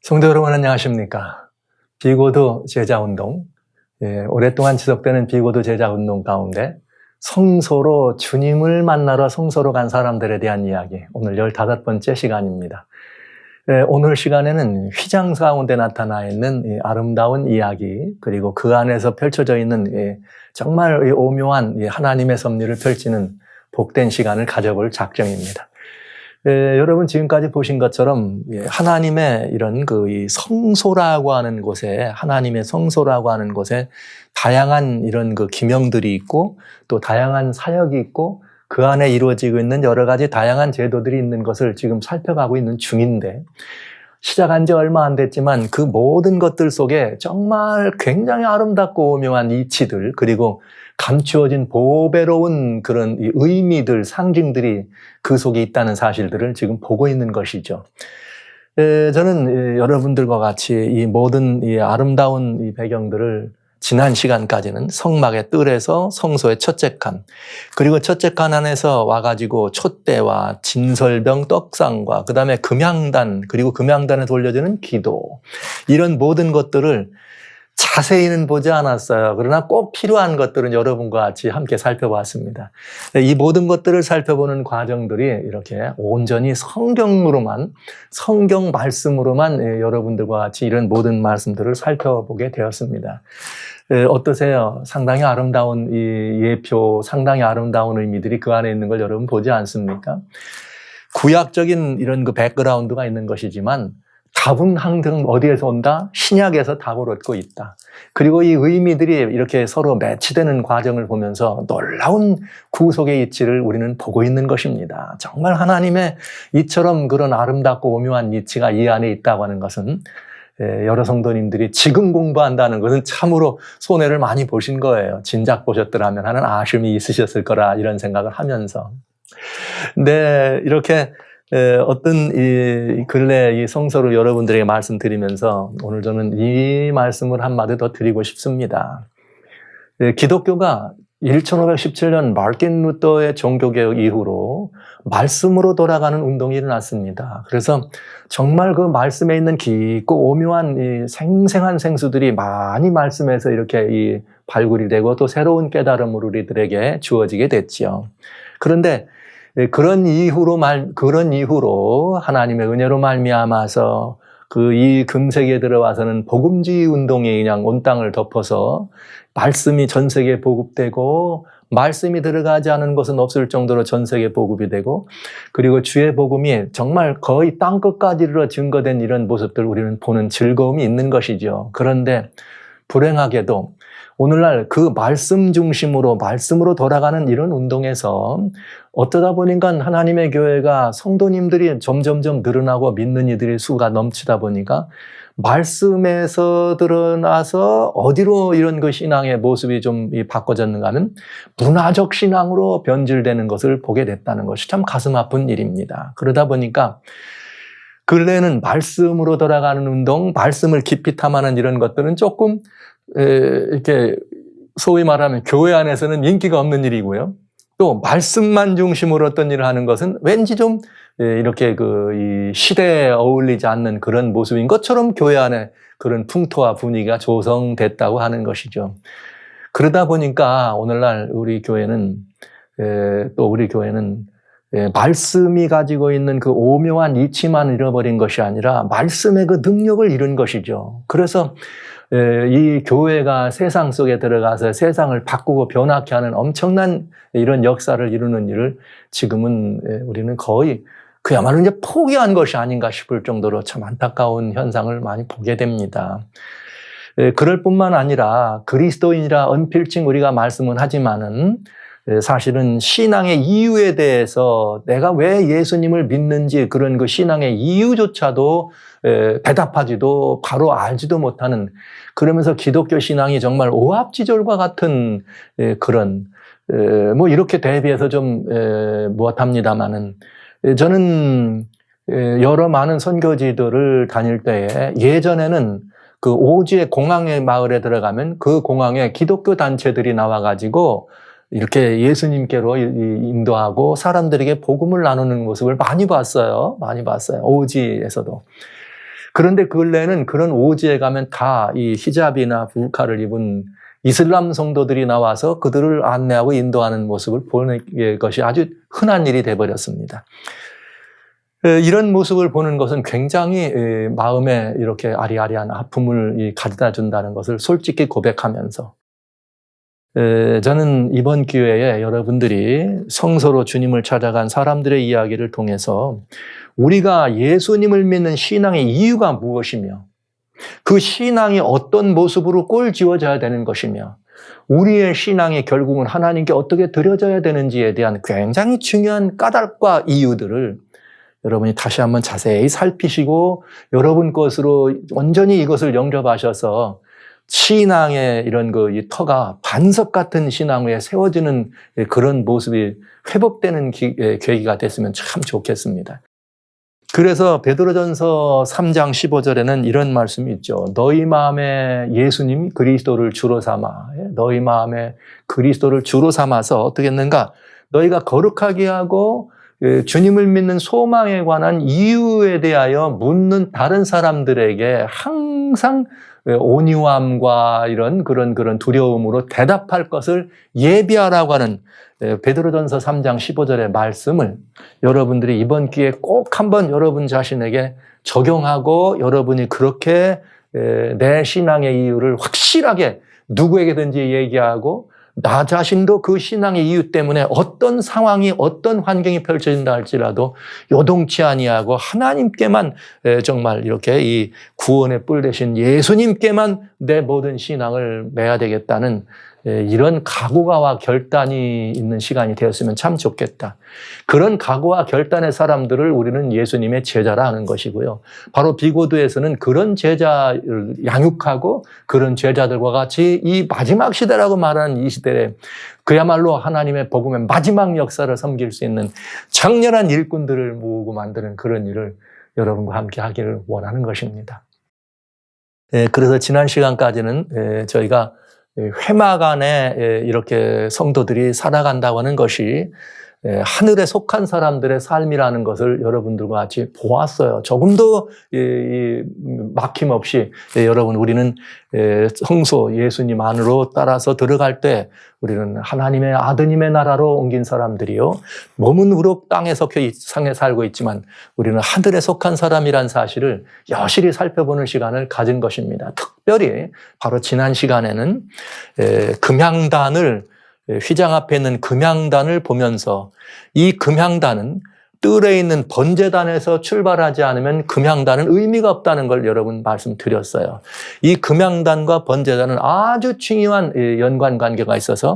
성도 여러분 안녕하십니까? 비고도 제자운동, 오랫동안 지속되는 비고도 제자운동 가운데 성소로 주님을 만나러 성소로 간 사람들에 대한 이야기, 오늘 15번째 시간입니다. 오늘 시간에는 휘장 가운데 나타나 있는 이 아름다운 이야기, 그리고 그 안에서 펼쳐져 있는 정말 오묘한 하나님의 섭리를 펼치는 복된 시간을 가져볼 작정입니다. 여러분 지금까지 보신 것처럼 하나님의 이런 이 성소라고 하는 곳에, 하나님의 성소라고 하는 곳에 다양한 이런 기명들이 있고 또 다양한 사역이 있고 그 안에 이루어지고 있는 여러 가지 다양한 제도들이 있는 것을 지금 살펴가고 있는 중인데, 시작한 지 얼마 안 됐지만 그 모든 것들 속에 정말 굉장히 아름답고 오묘한 이치들, 그리고 감추어진 보배로운 그런 의미들, 상징들이 그 속에 있다는 사실들을 지금 보고 있는 것이죠. 저는 여러분들과 같이 이 모든 이 아름다운 이 배경들을 지난 시간까지는 성막의 뜰에서 성소의 첫째 칸, 그리고 첫째 칸 안에서 와가지고 촛대와 진설병 떡상과 그 다음에 금향단, 그리고 금향단에 돌려주는 기도, 이런 모든 것들을 자세히는 보지 않았어요. 그러나 꼭 필요한 것들은 여러분과 같이 함께 살펴봤습니다. 이 모든 것들을 살펴보는 과정들이 이렇게 온전히 성경으로만, 성경 말씀으로만 여러분들과 같이 이런 모든 말씀들을 살펴보게 되었습니다. 어떠세요? 상당히 아름다운 이 예표, 상당히 아름다운 의미들이 그 안에 있는 걸 여러분 보지 않습니까? 구약적인 이런 백그라운드가 있는 것이지만 답은 항상 어디에서 온다? 신약에서 답을 얻고 있다. 그리고 이 의미들이 이렇게 서로 매치되는 과정을 보면서 놀라운 구속의 이치를 우리는 보고 있는 것입니다. 정말 하나님의 이처럼 그런 아름답고 오묘한 이치가 이 안에 있다고 하는 것은, 여러 성도님들이 지금 공부한다는 것은 참으로 손해를 많이 보신 거예요. 진작 보셨더라면 하는 아쉬움이 있으셨을 거라 이런 생각을 하면서. 네, 이렇게 어떤 이 근래 이 성서를 여러분들에게 말씀드리면서 오늘 저는 이 말씀을 한마디 더 드리고 싶습니다. 기독교가 1517년 마르틴 루터의 종교개혁 이후로 말씀으로 돌아가는 운동이 일어났습니다. 그래서 정말 그 말씀에 있는 깊고 오묘한 이 생생한 생수들이 많이 말씀에서 이렇게 이 발굴이 되고 또 새로운 깨달음으로 우리들에게 주어지게 됐지요. 그런데 그런 이후로 하나님의 은혜로 말미암아서 이 금세기에 들어와서는 복음주의 운동이 그냥 온 땅을 덮어서 말씀이 전 세계에 보급되고, 말씀이 들어가지 않은 것은 없을 정도로 전 세계에 보급이 되고, 그리고 주의 복음이 정말 거의 땅끝까지 이르러 증거된 이런 모습들을 우리는 보는 즐거움이 있는 것이죠. 그런데 불행하게도 오늘날 그 말씀 중심으로, 말씀으로 돌아가는 이런 운동에서 어쩌다 보니까 하나님의 교회가 성도님들이 점점점 늘어나고 믿는 이들의 수가 넘치다 보니까 말씀에서 드러나서 어디로 이런 신앙의 모습이 좀 바꿔졌는가 하면 문화적 신앙으로 변질되는 것을 보게 됐다는 것이 참 가슴 아픈 일입니다. 그러다 보니까 근래에는 말씀으로 돌아가는 운동, 말씀을 깊이 탐하는 이런 것들은 조금 이렇게 소위 말하면 교회 안에서는 인기가 없는 일이고요. 또 말씀만 중심으로 어떤 일을 하는 것은 왠지 좀 이렇게 이 시대에 어울리지 않는 그런 모습인 것처럼 교회 안에 그런 풍토와 분위기가 조성됐다고 하는 것이죠. 그러다 보니까 오늘날 우리 교회는 말씀이 가지고 있는 그 오묘한 이치만 잃어버린 것이 아니라 말씀의 그 능력을 잃은 것이죠. 그래서 이 교회가 세상 속에 들어가서 세상을 바꾸고 변화케 하는 엄청난 이런 역사를 이루는 일을 지금은 우리는 거의 그야말로 이제 포기한 것이 아닌가 싶을 정도로 참 안타까운 현상을 많이 보게 됩니다. 그럴 뿐만 아니라 그리스도인이라 언필칭 우리가 말씀은 하지만은 사실은 신앙의 이유에 대해서 내가 왜 예수님을 믿는지 그런 그 신앙의 이유조차도 대답하지도 바로 알지도 못하는, 그러면서 기독교 신앙이 정말 오합지졸과 같은 그런 이렇게 대비해서 좀 무엇합니다마는, 저는 여러 많은 선교지들을 다닐 때에 예전에는 그 오지의 공항의 마을에 들어가면 그 공항에 기독교 단체들이 나와가지고 이렇게 예수님께로 인도하고 사람들에게 복음을 나누는 모습을 많이 봤어요. 오지에서도. 그런데 근래에는 그런 오지에 가면 다 이 히잡이나 부르카를 입은 이슬람 성도들이 나와서 그들을 안내하고 인도하는 모습을 보는 것이 아주 흔한 일이 되어버렸습니다. 이런 모습을 보는 것은 굉장히 마음에 이렇게 아리아리한 아픔을 가져다 준다는 것을 솔직히 고백하면서 저는 이번 기회에 여러분들이 성서로 주님을 찾아간 사람들의 이야기를 통해서 우리가 예수님을 믿는 신앙의 이유가 무엇이며 그 신앙이 어떤 모습으로 꼴지어져야 되는 것이며 우리의 신앙이 결국은 하나님께 어떻게 드려져야 되는지에 대한 굉장히 중요한 까닭과 이유들을 여러분이 다시 한번 자세히 살피시고 여러분 것으로 완전히 이것을 영접하셔서 신앙의 이런 이 터가 반석 같은 신앙 위에 세워지는 그런 모습이 회복되는 계기가 됐으면 참 좋겠습니다. 그래서 베드로전서 3장 15절에는 이런 말씀이 있죠. 너희 마음에 예수님 그리스도를 주로 삼아, 너희 마음에 그리스도를 주로 삼아서 어떻게 했는가? 너희가 거룩하게 하고 주님을 믿는 소망에 관한 이유에 대하여 묻는 다른 사람들에게 항상 온유함과 이런 그런 두려움으로 대답할 것을 예비하라고 하는 베드로전서 3장 15절의 말씀을 여러분들이 이번 기회에 꼭 한번 여러분 자신에게 적용하고 여러분이 그렇게 내 신앙의 이유를 확실하게 누구에게든지 얘기하고 나 자신도 그 신앙의 이유 때문에 어떤 상황이 어떤 환경이 펼쳐진다 할지라도 요동치 아니하고 하나님께만 정말 이렇게 이 구원의 뿔 되신 예수님께만 내 모든 신앙을 매야 되겠다는 이런 각오와 결단이 있는 시간이 되었으면 참 좋겠다. 그런 각오와 결단의 사람들을 우리는 예수님의 제자라 하는 것이고요. 바로 비고도에서는 그런 제자를 양육하고 그런 제자들과 같이 이 마지막 시대라고 말하는 이 시대에 그야말로 하나님의 복음의 마지막 역사를 섬길 수 있는 장렬한 일꾼들을 모으고 만드는 그런 일을 여러분과 함께 하기를 원하는 것입니다. 그래서 지난 시간까지는 저희가 회막 안에 이렇게 성도들이 살아간다고 하는 것이 하늘에 속한 사람들의 삶이라는 것을 여러분들과 같이 보았어요. 조금도 막힘없이 여러분 우리는 성소 예수님 안으로 따라서 들어갈 때 우리는 하나님의 아드님의 나라로 옮긴 사람들이요. 몸은 우럭 땅에 상에 살고 있지만 우리는 하늘에 속한 사람이란 사실을 여실히 살펴보는 시간을 가진 것입니다. 특별히 바로 지난 시간에는 금향단을 휘장 앞에 있는 금향단을 보면서 이 금향단은 뜰에 있는 번제단에서 출발하지 않으면 금향단은 의미가 없다는 걸 여러분 말씀드렸어요. 이 금향단과 번제단은 아주 중요한 연관관계가 있어서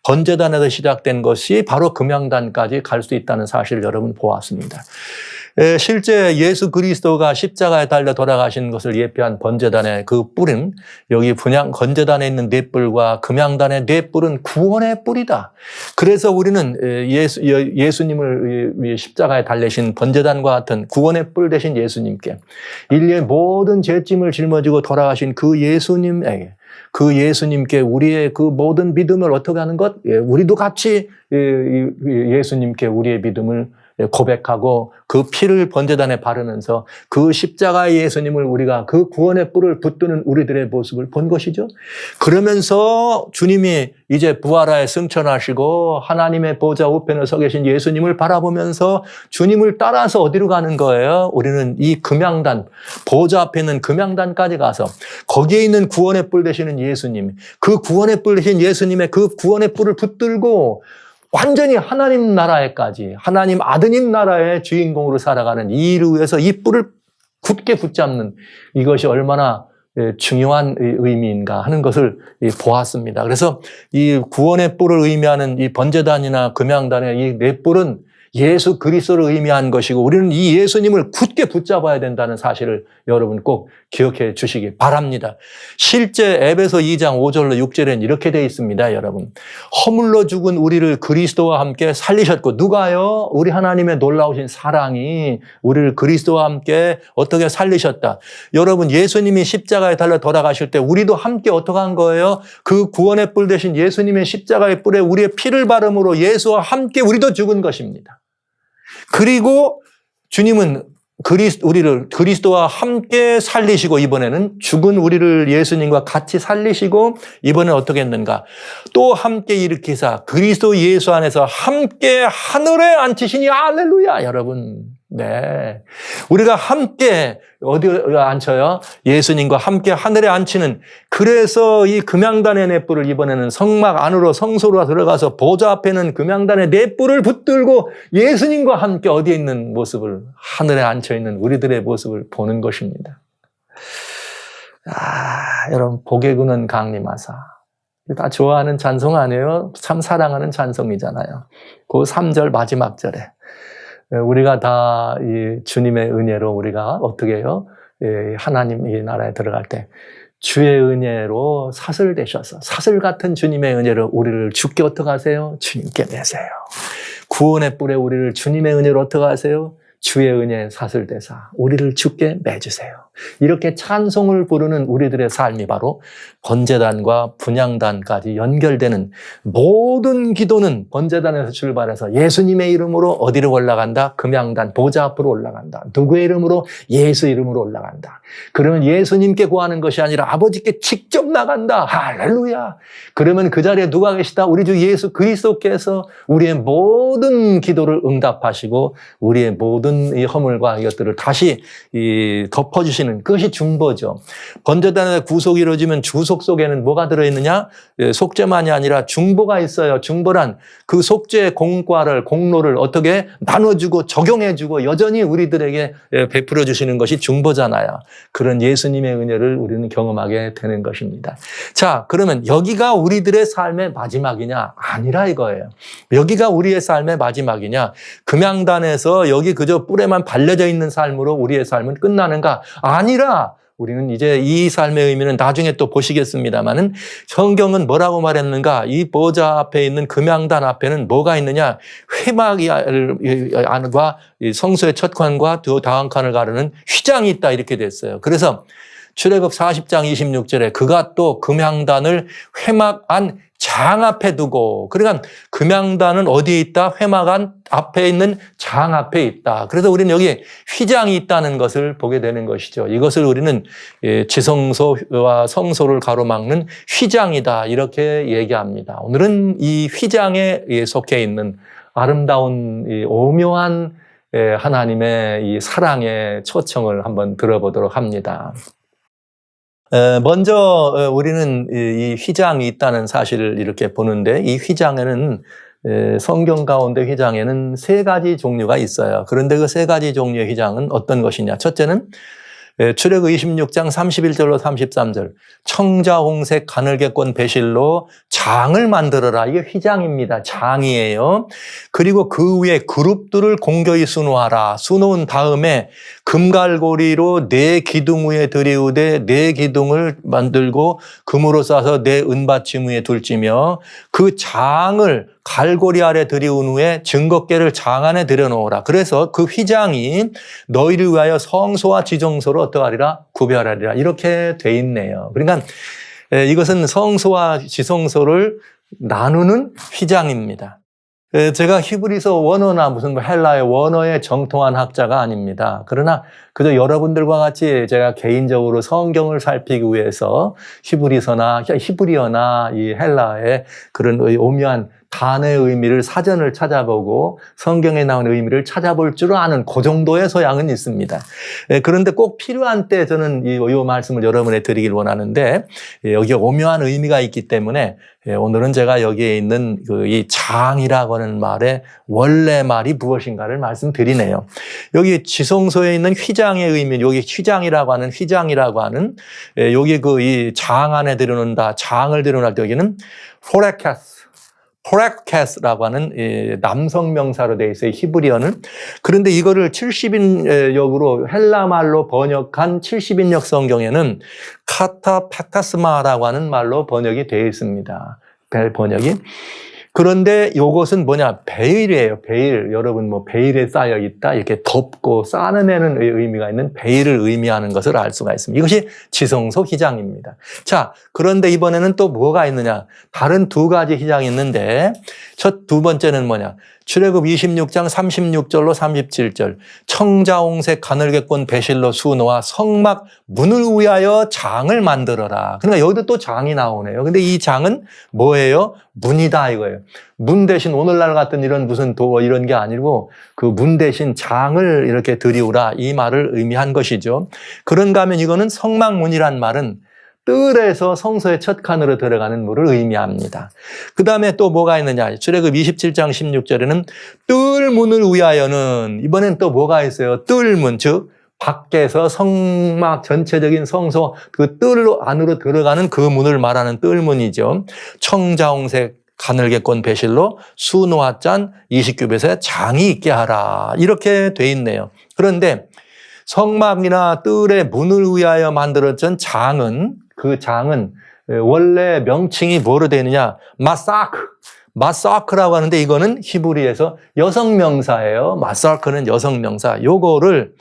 번제단에서 시작된 것이 바로 금향단까지 갈 수 있다는 사실을 여러분 보았습니다. 실제 예수 그리스도가 십자가에 달려 돌아가신 것을 예표한 번제단의 그 뿔은 여기 번제단에 있는 네 뿔과 금향단의 네 뿔은 구원의 뿔이다. 그래서 우리는 예수님을 십자가에 달리신 번제단과 같은 구원의 뿔 되신 예수님께 인류의 모든 죄짐을 짊어지고 돌아가신 그 예수님에게 그 예수님께 우리의 그 모든 믿음을 어떻게 하는 것? 우리도 같이 예수님께 우리의 믿음을 고백하고 그 피를 번제단에 바르면서 그 십자가의 예수님을 우리가 그 구원의 뿔을 붙드는 우리들의 모습을 본 것이죠. 그러면서 주님이 이제 부활하에 승천하시고 하나님의 보좌 우편에 서 계신 예수님을 바라보면서 주님을 따라서 어디로 가는 거예요? 우리는 이 금향단, 보좌 앞에 있는 금향단까지 가서 거기에 있는 구원의 뿔 되시는 예수님, 그 구원의 뿔 되신 예수님의 그 구원의 뿔을 붙들고 완전히 하나님 나라에까지 하나님 아드님 나라의 주인공으로 살아가는 이 일을 위해서 이 뿔을 굳게 붙잡는 이것이 얼마나 중요한 의미인가 하는 것을 보았습니다. 그래서 이 구원의 뿔을 의미하는 이 번제단이나 금향단의 이 네 뿔은 예수 그리스도를 의미한 것이고 우리는 이 예수님을 굳게 붙잡아야 된다는 사실을 여러분 꼭 기억해 주시기 바랍니다. 실제 에베소 2장 5절로 6절에는 이렇게 되어 있습니다. 여러분, 허물로 죽은 우리를 그리스도와 함께 살리셨고 누가요? 우리 하나님의 놀라우신 사랑이 우리를 그리스도와 함께 어떻게 살리셨다. 여러분, 예수님이 십자가에 달려 돌아가실 때 우리도 함께 어떻게 한 거예요? 그 구원의 뿔 대신 예수님의 십자가의 뿔에 우리의 피를 바름으로 예수와 함께 우리도 죽은 것입니다. 그리고 주님은 우리를 그리스도와 함께 살리시고 이번에는 죽은 우리를 예수님과 같이 살리시고 이번에는 어떻게 했는가? 또 함께 일으키사 그리스도 예수 안에서 함께 하늘에 앉히시니 할렐루야 여러분. 네. 우리가 함께 어디에 앉혀요? 예수님과 함께 하늘에 앉히는 그래서 이 금양단의 넷불을 이번에는 성막 안으로 성소로 들어가서 보좌 앞에는 금양단의 넷불을 붙들고 예수님과 함께 어디에 있는 모습을 하늘에 앉혀있는 우리들의 모습을 보는 것입니다. 여러분 복에 구는 강림하사 다 좋아하는 찬송 아니에요? 참 사랑하는 찬송이잖아요. 그 3절 마지막 절에 우리가 다 이 주님의 은혜로 우리가 어떻게 해요? 하나님 이 나라에 들어갈 때 주의 은혜로 사슬되셔서 사슬 같은 주님의 은혜로 우리를 주께 어떻게 하세요? 주님께 내세요. 구원의 뿔에 우리를 주님의 은혜로 어떻게 하세요? 주의 은혜 사슬대사 우리를 주께 매주세요. 이렇게 찬송을 부르는 우리들의 삶이 바로 번제단과 분향단까지 연결되는 모든 기도는 번제단에서 출발해서 예수님의 이름으로 어디로 올라간다? 금양단 보좌 앞으로 올라간다. 누구의 이름으로? 예수 이름으로 올라간다. 그러면 예수님께 구하는 것이 아니라 아버지께 직접 나간다. 할렐루야. 그러면 그 자리에 누가 계시다? 우리 주 예수 그리스도께서 우리의 모든 기도를 응답하시고 우리의 모든 이 허물과 이것들을 다시 덮어주시는 그것이 중보죠. 번제단에서 구속이 이루어지면 주속 속에는 뭐가 들어있느냐? 속죄만이 아니라 중보가 있어요. 중보란 그 속죄의 공로를 어떻게 나눠주고 적용해주고 여전히 우리들에게 베풀어 주시는 것이 중보잖아요. 그런 예수님의 은혜를 우리는 경험하게 되는 것입니다. 자, 그러면 여기가 우리들의 삶의 마지막이냐? 아니라 이거예요. 여기가 우리의 삶의 마지막이냐? 금양단에서 여기 그저 뿔에만 발려져 있는 삶으로 우리의 삶은 끝나는가? 아니라 우리는 이제 이 삶의 의미는 나중에 또 보시겠습니다만은 성경은 뭐라고 말했는가? 이 보좌 앞에 있는 금양단 앞에는 뭐가 있느냐? 회막과 성소의 첫 칸과 두 다음 칸을 가르는 휘장이 있다 이렇게 됐어요. 그래서 출애굽 40장 26절에 그가 또 금양단을 회막 안 장 앞에 두고 그러니까 금양단은 어디에 있다? 회막 안 앞에 있는 장 앞에 있다. 그래서 우리는 여기 휘장이 있다는 것을 보게 되는 것이죠. 이것을 우리는 지성소와 성소를 가로막는 휘장이다 이렇게 얘기합니다. 오늘은 이 휘장에 속해 있는 아름다운 이 오묘한 하나님의 이 사랑의 초청을 한번 들어보도록 합니다. 먼저 우리는 이 휘장이 있다는 사실을 이렇게 보는데 이 휘장에는 성경 가운데 휘장에는 세 가지 종류가 있어요. 그런데 그 세 가지 종류의 휘장은 어떤 것이냐? 첫째는 출애굽 26장 31절로 33절 청자홍색 가늘게꼰 배실로 장을 만들어라. 이게 휘장입니다. 장이에요. 그리고 그 위에 그룹들을 공교히 수놓아라. 수놓은 다음에 금갈고리로 네 기둥 위에 들이우되 네 기둥을 만들고 금으로 싸서 네 은받침 위에 둘지며 그 장을 갈고리 아래 들이운 후에 증거궤를 장 안에 들여놓으라. 그래서 그 휘장이 너희를 위하여 성소와 지성소를 어떠하리라? 구별하리라. 이렇게 돼 있네요. 그러니까 이것은 성소와 지성소를 나누는 휘장입니다. 제가 히브리서 원어나 무슨 헬라의 원어에 정통한 학자가 아닙니다. 그러나 그저 여러분들과 같이 제가 개인적으로 성경을 살피기 위해서 히브리서나 히브리어나 이 헬라의 그런 오묘한 단어의 의미를 사전을 찾아보고 성경에 나온 의미를 찾아볼 줄 아는 그 정도의 소양은 있습니다. 그런데 꼭 필요한 때 저는 이 말씀을 여러분에 드리길 원하는데 여기에 오묘한 의미가 있기 때문에 오늘은 제가 여기에 있는 이 장이라고 하는 말의 원래 말이 무엇인가를 말씀드리네요. 여기 지성소에 있는 휘장의 의미, 여기 휘장이라고 하는 여기 그 이 장 안에 들여놓는다, 장을 들여놓을 때 여기는 포레케스라고 하는 남성 명사로 되어 있어요. 히브리어는. 그런데 이거를 70인역으로 헬라 말로 번역한 70인역 성경에는 카타파타스마라고 하는 말로 번역이 되어 있습니다. 번역이. 그런데 이것은 뭐냐? 베일이에요. 베일. 여러분 뭐 베일에 쌓여 있다 이렇게 덮고 쌓아내는 의미가 있는 베일을 의미하는 것을 알 수가 있습니다. 이것이 지성소 휘장입니다. 자, 그런데 이번에는 또 뭐가 있느냐? 다른 두 가지 휘장이 있는데 두 번째는 뭐냐? 출애굽 26장 36절로 37절 청자홍색 가늘게꼰 배실로 수놓아 성막 문을 위하여 장을 만들어라. 그러니까 여기도 또 장이 나오네요. 근데 이 장은 뭐예요? 문이다 이거예요. 문 대신 오늘날 같은 이런 무슨 도 이런 게 아니고 그 문 대신 장을 이렇게 들이우라 이 말을 의미한 것이죠. 그런가 하면 이거는 성막문이란 말은 뜰에서 성소의 첫 칸으로 들어가는 문을 의미합니다. 그 다음에 또 뭐가 있느냐. 출애굽 27장 16절에는 뜰문을 위하여는 이번엔 또 뭐가 있어요. 뜰문 즉 밖에서 성막 전체적인 성소 그 뜰 안으로 들어가는 그 문을 말하는 뜰문이죠. 청자홍색 가늘게꼰 배실로 수놓았잔 20규빗에 장이 있게 하라 이렇게 돼 있네요. 그런데 성막이나 뜰의 문을 위하여 만들어진 장은 그 장은 원래 명칭이 뭐로 되느냐? 마사크라고 하는데 이거는 히브리에서 여성명사예요. 마사크는 여성명사. 요거를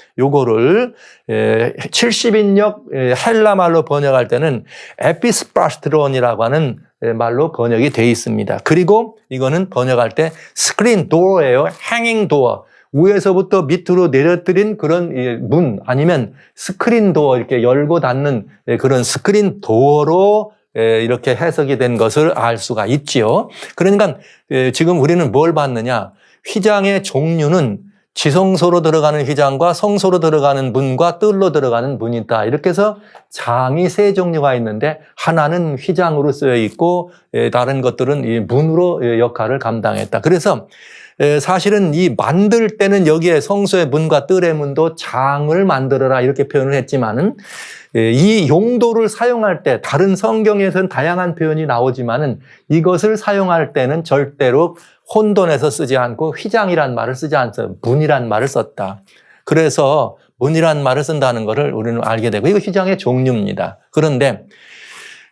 70인역 헬라 말로 번역할 때는 에피스파스트론이라고 하는 말로 번역이 되어 있습니다. 그리고 이거는 번역할 때 스크린 도어예요. 행잉 도어. 위에서부터 밑으로 내려뜨린 그런 문 아니면 스크린 도어 이렇게 열고 닫는 그런 스크린 도어로 이렇게 해석이 된 것을 알 수가 있지요. 그러니까 지금 우리는 뭘 봤느냐? 휘장의 종류는 지성소로 들어가는 휘장과 성소로 들어가는 문과 뜰로 들어가는 문이다. 이렇게 해서 장이 세 종류가 있는데 하나는 휘장으로 쓰여 있고 다른 것들은 이 문으로 역할을 감당했다. 그래서 사실은 이 만들 때는 여기에 성소의 문과 뜰의 문도 장을 만들어라 이렇게 표현을 했지만은 이 용도를 사용할 때 다른 성경에서는 다양한 표현이 나오지만은 이것을 사용할 때는 절대로 혼돈해서 쓰지 않고 휘장이란 말을 쓰지 않죠. 문이란 말을 썼다. 그래서 문이란 말을 쓴다는 것을 우리는 알게 되고 이거 휘장의 종류입니다. 그런데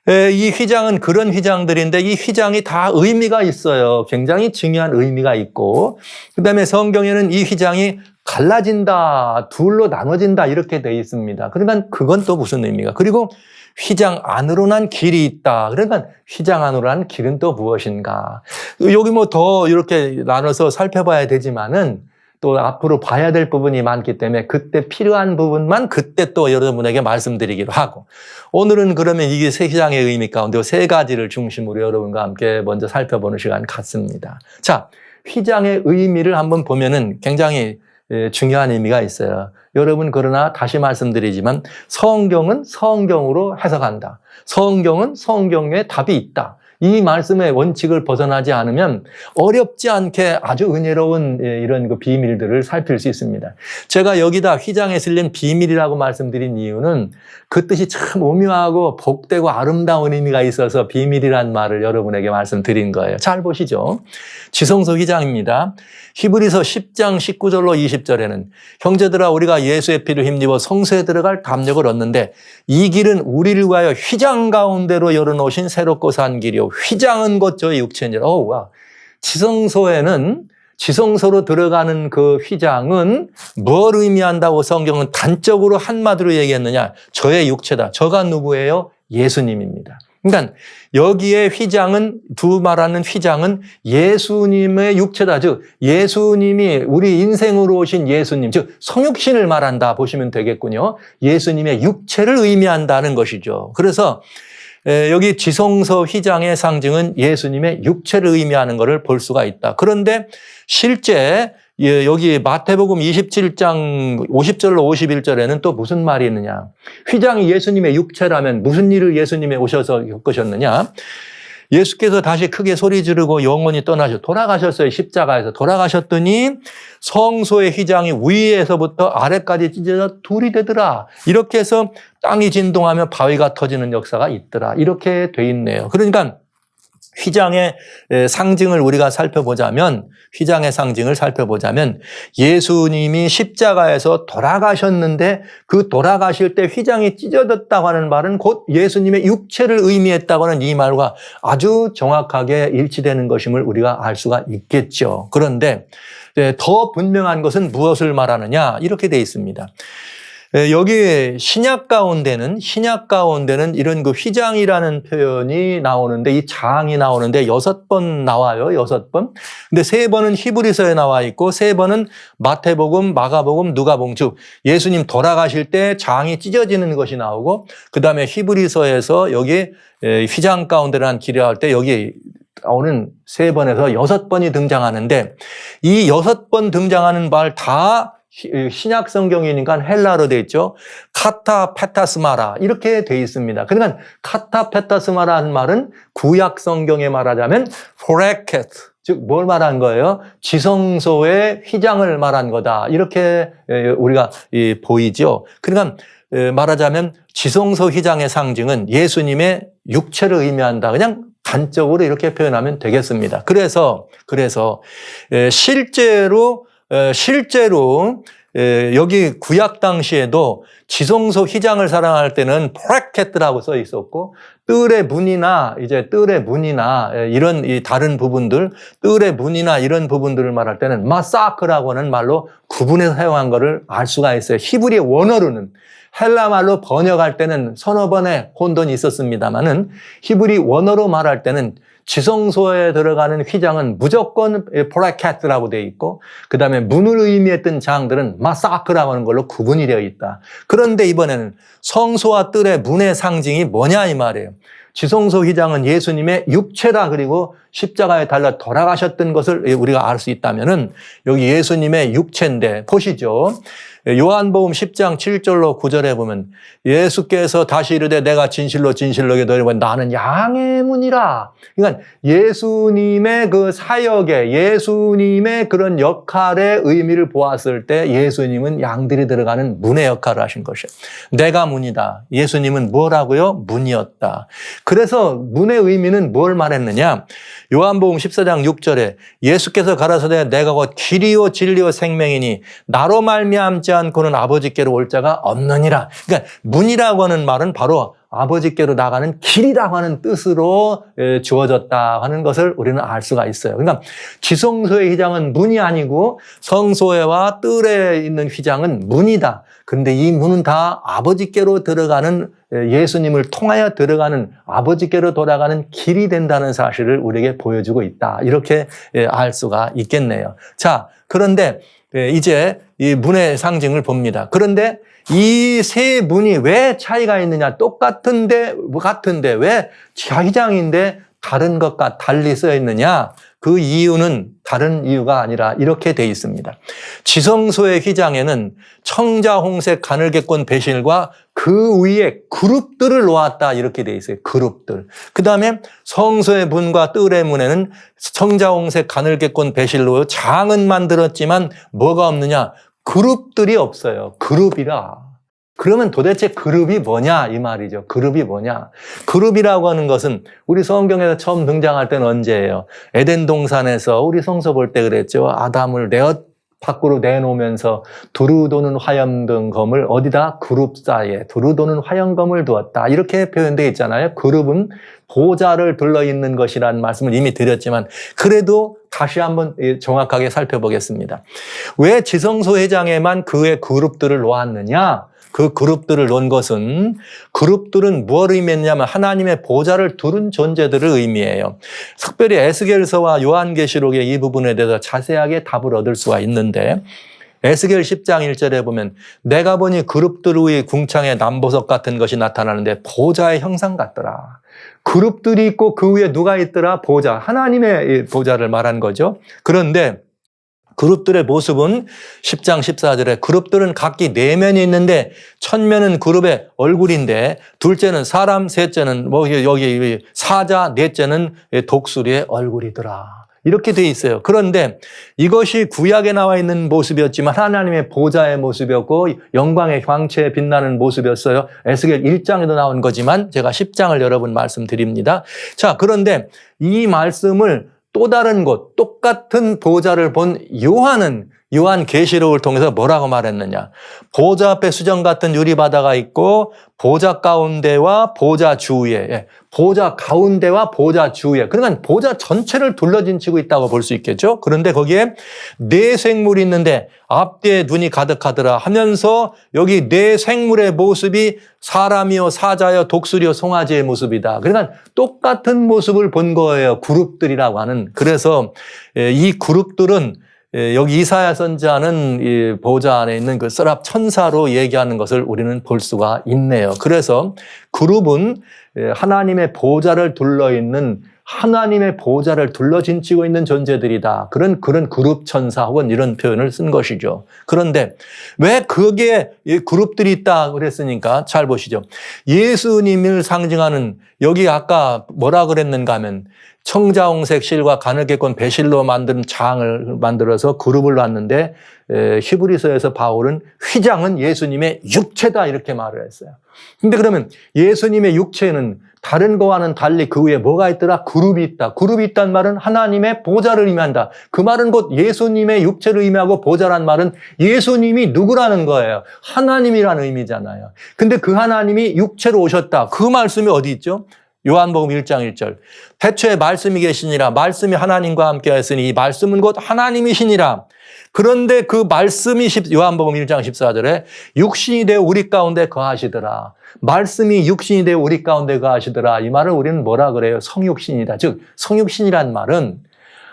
이 휘장은 그런 휘장들인데 이 휘장이 다 의미가 있어요. 굉장히 중요한 의미가 있고 그다음에 성경에는 이 휘장이 갈라진다, 둘로 나눠진다 이렇게 되어 있습니다. 그러니까 그건 또 무슨 의미가? 그리고 휘장 안으로 난 길이 있다. 그러니까 휘장 안으로 난 길은 또 무엇인가? 여기 뭐 더 이렇게 나눠서 살펴봐야 되지만은 또 앞으로 봐야 될 부분이 많기 때문에 그때 필요한 부분만 그때 또 여러분에게 말씀드리기로 하고 오늘은 그러면 이게 세 휘장의 의미 가운데 세 가지를 중심으로 여러분과 함께 먼저 살펴보는 시간 갖습니다. 자, 휘장의 의미를 한번 보면은 굉장히 중요한 의미가 있어요. 여러분 그러나 다시 말씀드리지만 성경은 성경으로 해석한다. 성경은 성경에 답이 있다. 이 말씀의 원칙을 벗어나지 않으면 어렵지 않게 아주 은혜로운 이런 그 비밀들을 살필 수 있습니다. 제가 여기다 휘장에 실린 비밀이라고 말씀드린 이유는 그 뜻이 참 오묘하고 복되고 아름다운 의미가 있어서 비밀이란 말을 여러분에게 말씀드린 거예요. 잘 보시죠. 지성소 휘장입니다. 히브리서 10장 19절로 20절에는 형제들아 우리가 예수의 피를 힘입어 성소에 들어갈 담력을 얻는데 이 길은 우리를 위하여 휘장 가운데로 열어놓으신 새롭고 산 길이요 휘장은 곧 저의 육체니라. 지성소로 들어가는 그 휘장은 뭘 의미한다고 성경은 단적으로 한마디로 얘기했느냐? 저의 육체다. 저가 누구예요? 예수님입니다. 그러니까 여기에 휘장은 말하는 휘장은 예수님의 육체다. 즉 예수님이 우리 인생으로 오신 예수님 즉 성육신을 말한다 보시면 되겠군요. 예수님의 육체를 의미한다는 것이죠. 그래서 여기 지성소 휘장의 상징은 예수님의 육체를 의미하는 것을 볼 수가 있다. 그런데 실제 여기 마태복음 27장 50절로 51절에는 또 무슨 말이 있느냐. 휘장이 예수님의 육체라면 무슨 일을 예수님이 오셔서 겪으셨느냐. 예수께서 다시 크게 소리 지르고 영원히 돌아가셨어요. 십자가에서 돌아가셨더니 성소의 휘장이 위에서부터 아래까지 찢어져 둘이 되더라. 이렇게 해서 땅이 진동하며 바위가 터지는 역사가 있더라. 이렇게 돼 있네요. 그러니까 휘장의 상징을 우리가 살펴보자면, 휘장의 상징을 살펴보자면 예수님이 십자가에서 돌아가셨는데 그 돌아가실 때 휘장이 찢어졌다고 하는 말은 곧 예수님의 육체를 의미했다고 하는 이 말과 아주 정확하게 일치되는 것임을 우리가 알 수가 있겠죠. 그런데 더 분명한 것은 무엇을 말하느냐, 이렇게 되어 있습니다. 여기 신약 가운데는 이런 그 휘장이라는 표현이 나오는데, 이 장이 나오는데 6번 나와요. 6번. 근데 3번은 히브리서에 나와 있고 3번은 마태복음, 마가복음, 누가복음, 즉 예수님 돌아가실 때 장이 찢어지는 것이 나오고, 그다음에 히브리서에서 여기 휘장 가운데라는 기록할 때 여기 나오는 3번에서 6번이 등장하는데, 이 6번 등장하는 말 다 신약 성경이니까 헬라어로 되어 있죠. 카타페타스마라 이렇게 되어 있습니다. 그러니까 카타페타스마라는 말은 구약 성경에 말하자면 포레켓, 즉 뭘 말한 거예요? 지성소의 휘장을 말한 거다. 이렇게 우리가 보이죠. 그러니까 말하자면 지성소 휘장의 상징은 예수님의 육체를 의미한다. 그냥 단적으로 이렇게 표현하면 되겠습니다. 그래서 실제로 여기 구약 당시에도 지성소 휘장을 사랑할 때는 포레켓이라고 써 있었고, 뜰의 문이나 이런 이 다른 부분들, 뜰의 문이나 이런 부분들을 말할 때는 마사크라고 하는 말로 구분해서 사용한 것을 알 수가 있어요. 히브리 원어로는, 헬라 말로 번역할 때는 서너 번의 혼돈이 있었습니다만은 히브리 원어로 말할 때는 지성소에 들어가는 휘장은 무조건 포레켓이라고 되어 있고, 그 다음에 문을 의미했던 장들은 마사크라고 하는 걸로 구분이 되어 있다. 그런데 이번에는 성소와 뜰의 문의 상징이 뭐냐 이 말이에요. 지성소 휘장은 예수님의 육체라, 그리고 십자가에 달려 돌아가셨던 것을 우리가 알 수 있다면은 여기 예수님의 육체인데, 보시죠. 요한복음 10장 7절로 9절에 보면 예수께서 다시 이르되 내가 진실로 너희를 나는 양의 문이라. 그러니까 예수님의 그 사역에, 예수님의 그런 역할의 의미를 보았을 때 예수님은 양들이 들어가는 문의 역할을 하신 것이에요. 내가 문이다. 예수님은 뭐라고요? 문이었다. 그래서 문의 의미는 뭘 말했느냐? 요한복음 14장 6절에 예수께서 가라사대 내가 곧 길이요 진리요 생명이니 나로 말미암지 않고는 아버지께로 올 자가 없느니라. 그러니까 문이라고 하는 말은 바로 아버지께로 나가는 길이라고 하는 뜻으로 주어졌다 하는 것을 우리는 알 수가 있어요. 그러니까 지성소의 휘장은 문이 아니고 성소와 뜰에 있는 휘장은 문이다. 그런데 이 문은 다 아버지께로 들어가는, 예수님을 통하여 들어가는, 아버지께로 돌아가는 길이 된다는 사실을 우리에게 보여주고 있다. 이렇게 알 수가 있겠네요. 자, 그런데 이제 이 문의 상징을 봅니다. 그런데 이 세 문이 왜 차이가 있느냐? 똑같은데 왜 휘장인데 다른 것과 달리 쓰여 있느냐? 그 이유는 다른 이유가 아니라 이렇게 돼 있습니다. 지성소의 휘장에는 청자홍색 가늘게꼰 배실과 그 위에 그룹들을 놓았다, 이렇게 돼 있어요. 그룹들. 그 다음에 성소의 문과 뜰의 문에는 청자홍색 가늘게꼰 배실로 장은 만들었지만 뭐가 없느냐? 그룹들이 없어요. 그룹이라. 그러면 도대체 그룹이 뭐냐 이 말이죠. 그룹이 뭐냐? 그룹이라고 하는 것은 우리 성경에서 처음 등장할 때는 언제예요? 에덴 동산에서 우리 성서 볼 때 그랬죠. 아담을 밖으로 내놓으면서 두루 도는 화염검을 어디다? 그룹 사이에 두루 도는 화염검을 두었다. 이렇게 표현되어 있잖아요. 그룹은 보좌를 둘러있는 것이라는 말씀을 이미 드렸지만 그래도 다시 한번 정확하게 살펴보겠습니다. 왜 지성소 회장에만 그의 그룹들을 놓았느냐? 그 그룹들을 놓은 것은, 그룹들은 무엇을 의미했냐면 하나님의 보좌를 두른 존재들을 의미해요. 특별히 에스겔서와 요한계시록의 이 부분에 대해서 자세하게 답을 얻을 수가 있는데, 에스겔 10장 1절에 보면 내가 보니 그룹들의 궁창에 남보석 같은 것이 나타나는데 보좌의 형상 같더라. 그룹들이 있고 그 위에 누가 있더라? 보좌, 하나님의 보좌를 말한 거죠. 그런데 그룹들의 모습은 10장 14절에 그룹들은 각기 4면이 있는데 첫면은 그룹의 얼굴인데 둘째는 사람, 셋째는 여기 사자, 넷째는 독수리의 얼굴이더라. 이렇게 돼 있어요. 그런데 이것이 구약에 나와 있는 모습이었지만 하나님의 보좌의 모습이었고 영광의 광채에 빛나는 모습이었어요. 에스겔 1장에도 나온 거지만 제가 10장을 여러분 말씀드립니다. 자, 그런데 이 말씀을 또 다른 곳, 똑같은 보좌를 본 요한은 요한 계시록을 통해서 뭐라고 말했느냐. 보좌 앞에 수정 같은 유리바다가 있고 보좌 가운데와 보좌 주위에, 보좌 가운데와 보좌 주위에, 그러니까 보좌 전체를 둘러진치고 있다고 볼 수 있겠죠. 그런데 거기에 네 생물이 있는데 앞뒤에 눈이 가득하더라 하면서 여기 네 생물의 모습이 사람이요 사자요 독수리요 송아지의 모습이다. 그러니까 똑같은 모습을 본 거예요. 그룹들이라고 하는. 그래서 이 그룹들은 여기 이사야 선지자는 이 보좌 안에 있는 그 서랍 천사로 얘기하는 것을 우리는 볼 수가 있네요. 그래서 그룹은 하나님의 보좌를 둘러있는 하나님의 보좌를 둘러진치고 있는 존재들이다. 그런 그룹 천사 혹은 이런 표현을 쓴 것이죠. 그런데 왜 거기에 그룹들이 있다 그랬으니까 잘 보시죠. 예수님을 상징하는 여기 아까 뭐라 그랬는가 하면 청자홍색 실과 가느개콘 배실로 만든 장을 만들어서 그룹을 놨는데 히브리서에서 바울은 휘장은 예수님의 육체다 이렇게 말을 했어요. 근데 그러면 예수님의 육체는 다른 거와는 달리 그 위에 뭐가 있더라? 그룹이 있다. 그룹이 있다는 말은 하나님의 보좌를 의미한다. 그 말은 곧 예수님의 육체를 의미하고 보좌란 말은 예수님이 누구라는 거예요. 하나님이라는 의미잖아요. 근데 그 하나님이 육체로 오셨다. 그 말씀이 어디 있죠? 요한복음 1장 1절. 태초에 말씀이 계시니라. 말씀이 하나님과 함께 하였으니 이 말씀은 곧 하나님이시니라. 그런데 그 말씀이 요한복음 1장 14절에 육신이 되어 우리 가운데 거하시더라. 말씀이 육신이 되어 우리 가운데 거하시더라. 이 말을 우리는 뭐라 그래요? 성육신이다. 즉 성육신이란 말은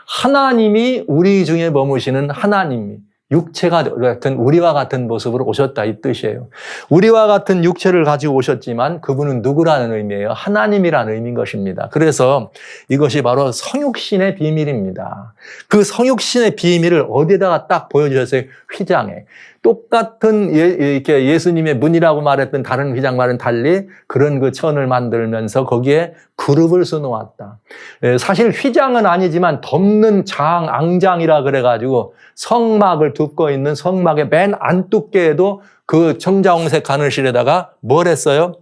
하나님이 우리 중에 머무시는 하나님이 육체가 같은 우리와 같은 모습으로 오셨다 이 뜻이에요. 우리와 같은 육체를 가지고 오셨지만 그분은 누구라는 의미예요? 하나님이라는 의미인 것입니다. 그래서 이것이 바로 성육신의 비밀입니다. 그 성육신의 비밀을 어디에다가 딱 보여주셨어요? 휘장에. 똑같은 이렇게 예수님의 문이라고 말했던 다른 휘장과는 달리 그런 그 천을 만들면서 거기에 그룹을 써놓았다. 사실 휘장은 아니지만 덮는 장, 앙장이라 그래가지고 성막을 덮고 있는 성막의 맨 안두께에도 그 청자홍색 가늘실에다가 뭘 했어요?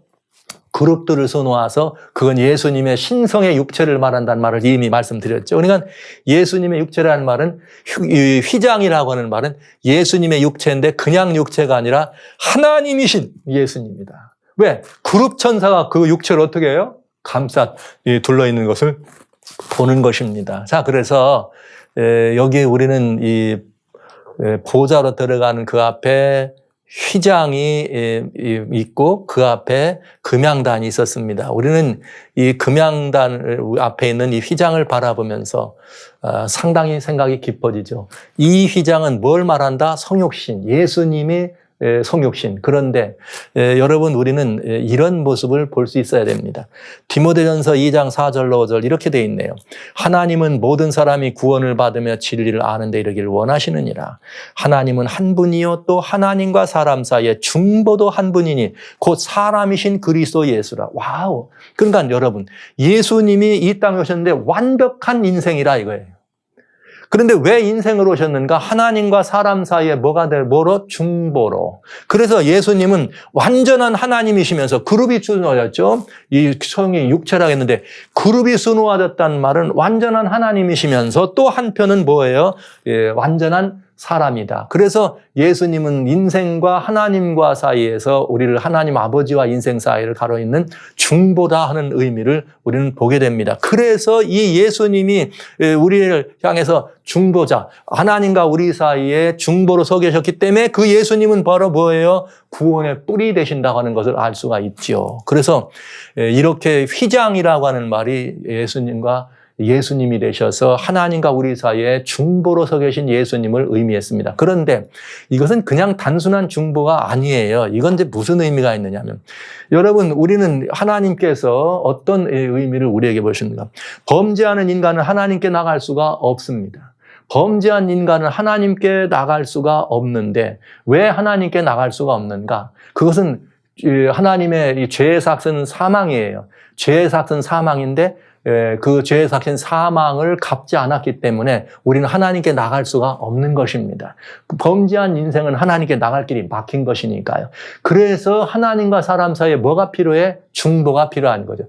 그룹들을 써놓아서 그건 예수님의 신성의 육체를 말한다는 말을 이미 말씀드렸죠. 그러니까 예수님의 육체라는 말은 휘장이라고 하는 말은 예수님의 육체인데 그냥 육체가 아니라 하나님이신 예수님입니다. 왜? 그룹 천사가 그 육체를 어떻게 해요? 둘러있는 것을 보는 것입니다. 자, 그래서 여기 우리는 이 보좌로 들어가는 그 앞에 휘장이 있고 그 앞에 금양단이 있었습니다. 우리는 이 금양단 앞에 있는 이 휘장을 바라보면서 상당히 생각이 깊어지죠. 이 휘장은 뭘 말한다? 성육신, 예수님이 성육신. 그런데 여러분 우리는 이런 모습을 볼 수 있어야 됩니다. 디모데전서 2장 4절로 5절 이렇게 돼 있네요. 하나님은 모든 사람이 구원을 받으며 진리를 아는 데 이르기를 원하시느니라. 하나님은 한 분이요 또 하나님과 사람 사이에 중보도 한 분이니 곧 사람이신 그리스도 예수라. 와우. 그러니까 여러분 예수님이 이 땅에 오셨는데 완벽한 인생이라 이거예요. 그런데 왜 인생으로 오셨는가? 하나님과 사람 사이에 뭐로? 중보로. 그래서 예수님은 완전한 하나님이시면서 그룹이 수놓아졌죠. 이 성이 육체라고 했는데 그룹이 수놓아졌다는 말은 완전한 하나님이시면서 또 한편은 뭐예요? 완전한 사람이다. 그래서 예수님은 인생과 하나님과 사이에서 우리를 하나님 아버지와 인생 사이를 가로있는 중보다 하는 의미를 우리는 보게 됩니다. 그래서 이 예수님이 우리를 향해서 중보자, 하나님과 우리 사이에 중보로 서 계셨기 때문에 그 예수님은 바로 뭐예요? 구원의 뿔이 되신다고 하는 것을 알 수가 있죠. 그래서 이렇게 휘장이라고 하는 말이 예수님이 되셔서 하나님과 우리 사이에 중보로 서 계신 예수님을 의미했습니다. 그런데 이것은 그냥 단순한 중보가 아니에요. 이건 이제 무슨 의미가 있느냐면 여러분 우리는 하나님께서 어떤 의미를 우리에게 보십니까? 범죄하는 인간은 하나님께 나갈 수가 없습니다. 범죄한 인간은 하나님께 나갈 수가 없는데 왜 하나님께 나갈 수가 없는가? 그것은 하나님의 죄의 삭은 사망이에요. 죄의 삭은 사망인데 그 죄의 삭신 사망을 갚지 않았기 때문에 우리는 하나님께 나갈 수가 없는 것입니다. 범죄한 인생은 하나님께 나갈 길이 막힌 것이니까요. 그래서 하나님과 사람 사이에 뭐가 필요해? 중보가 필요한 거죠.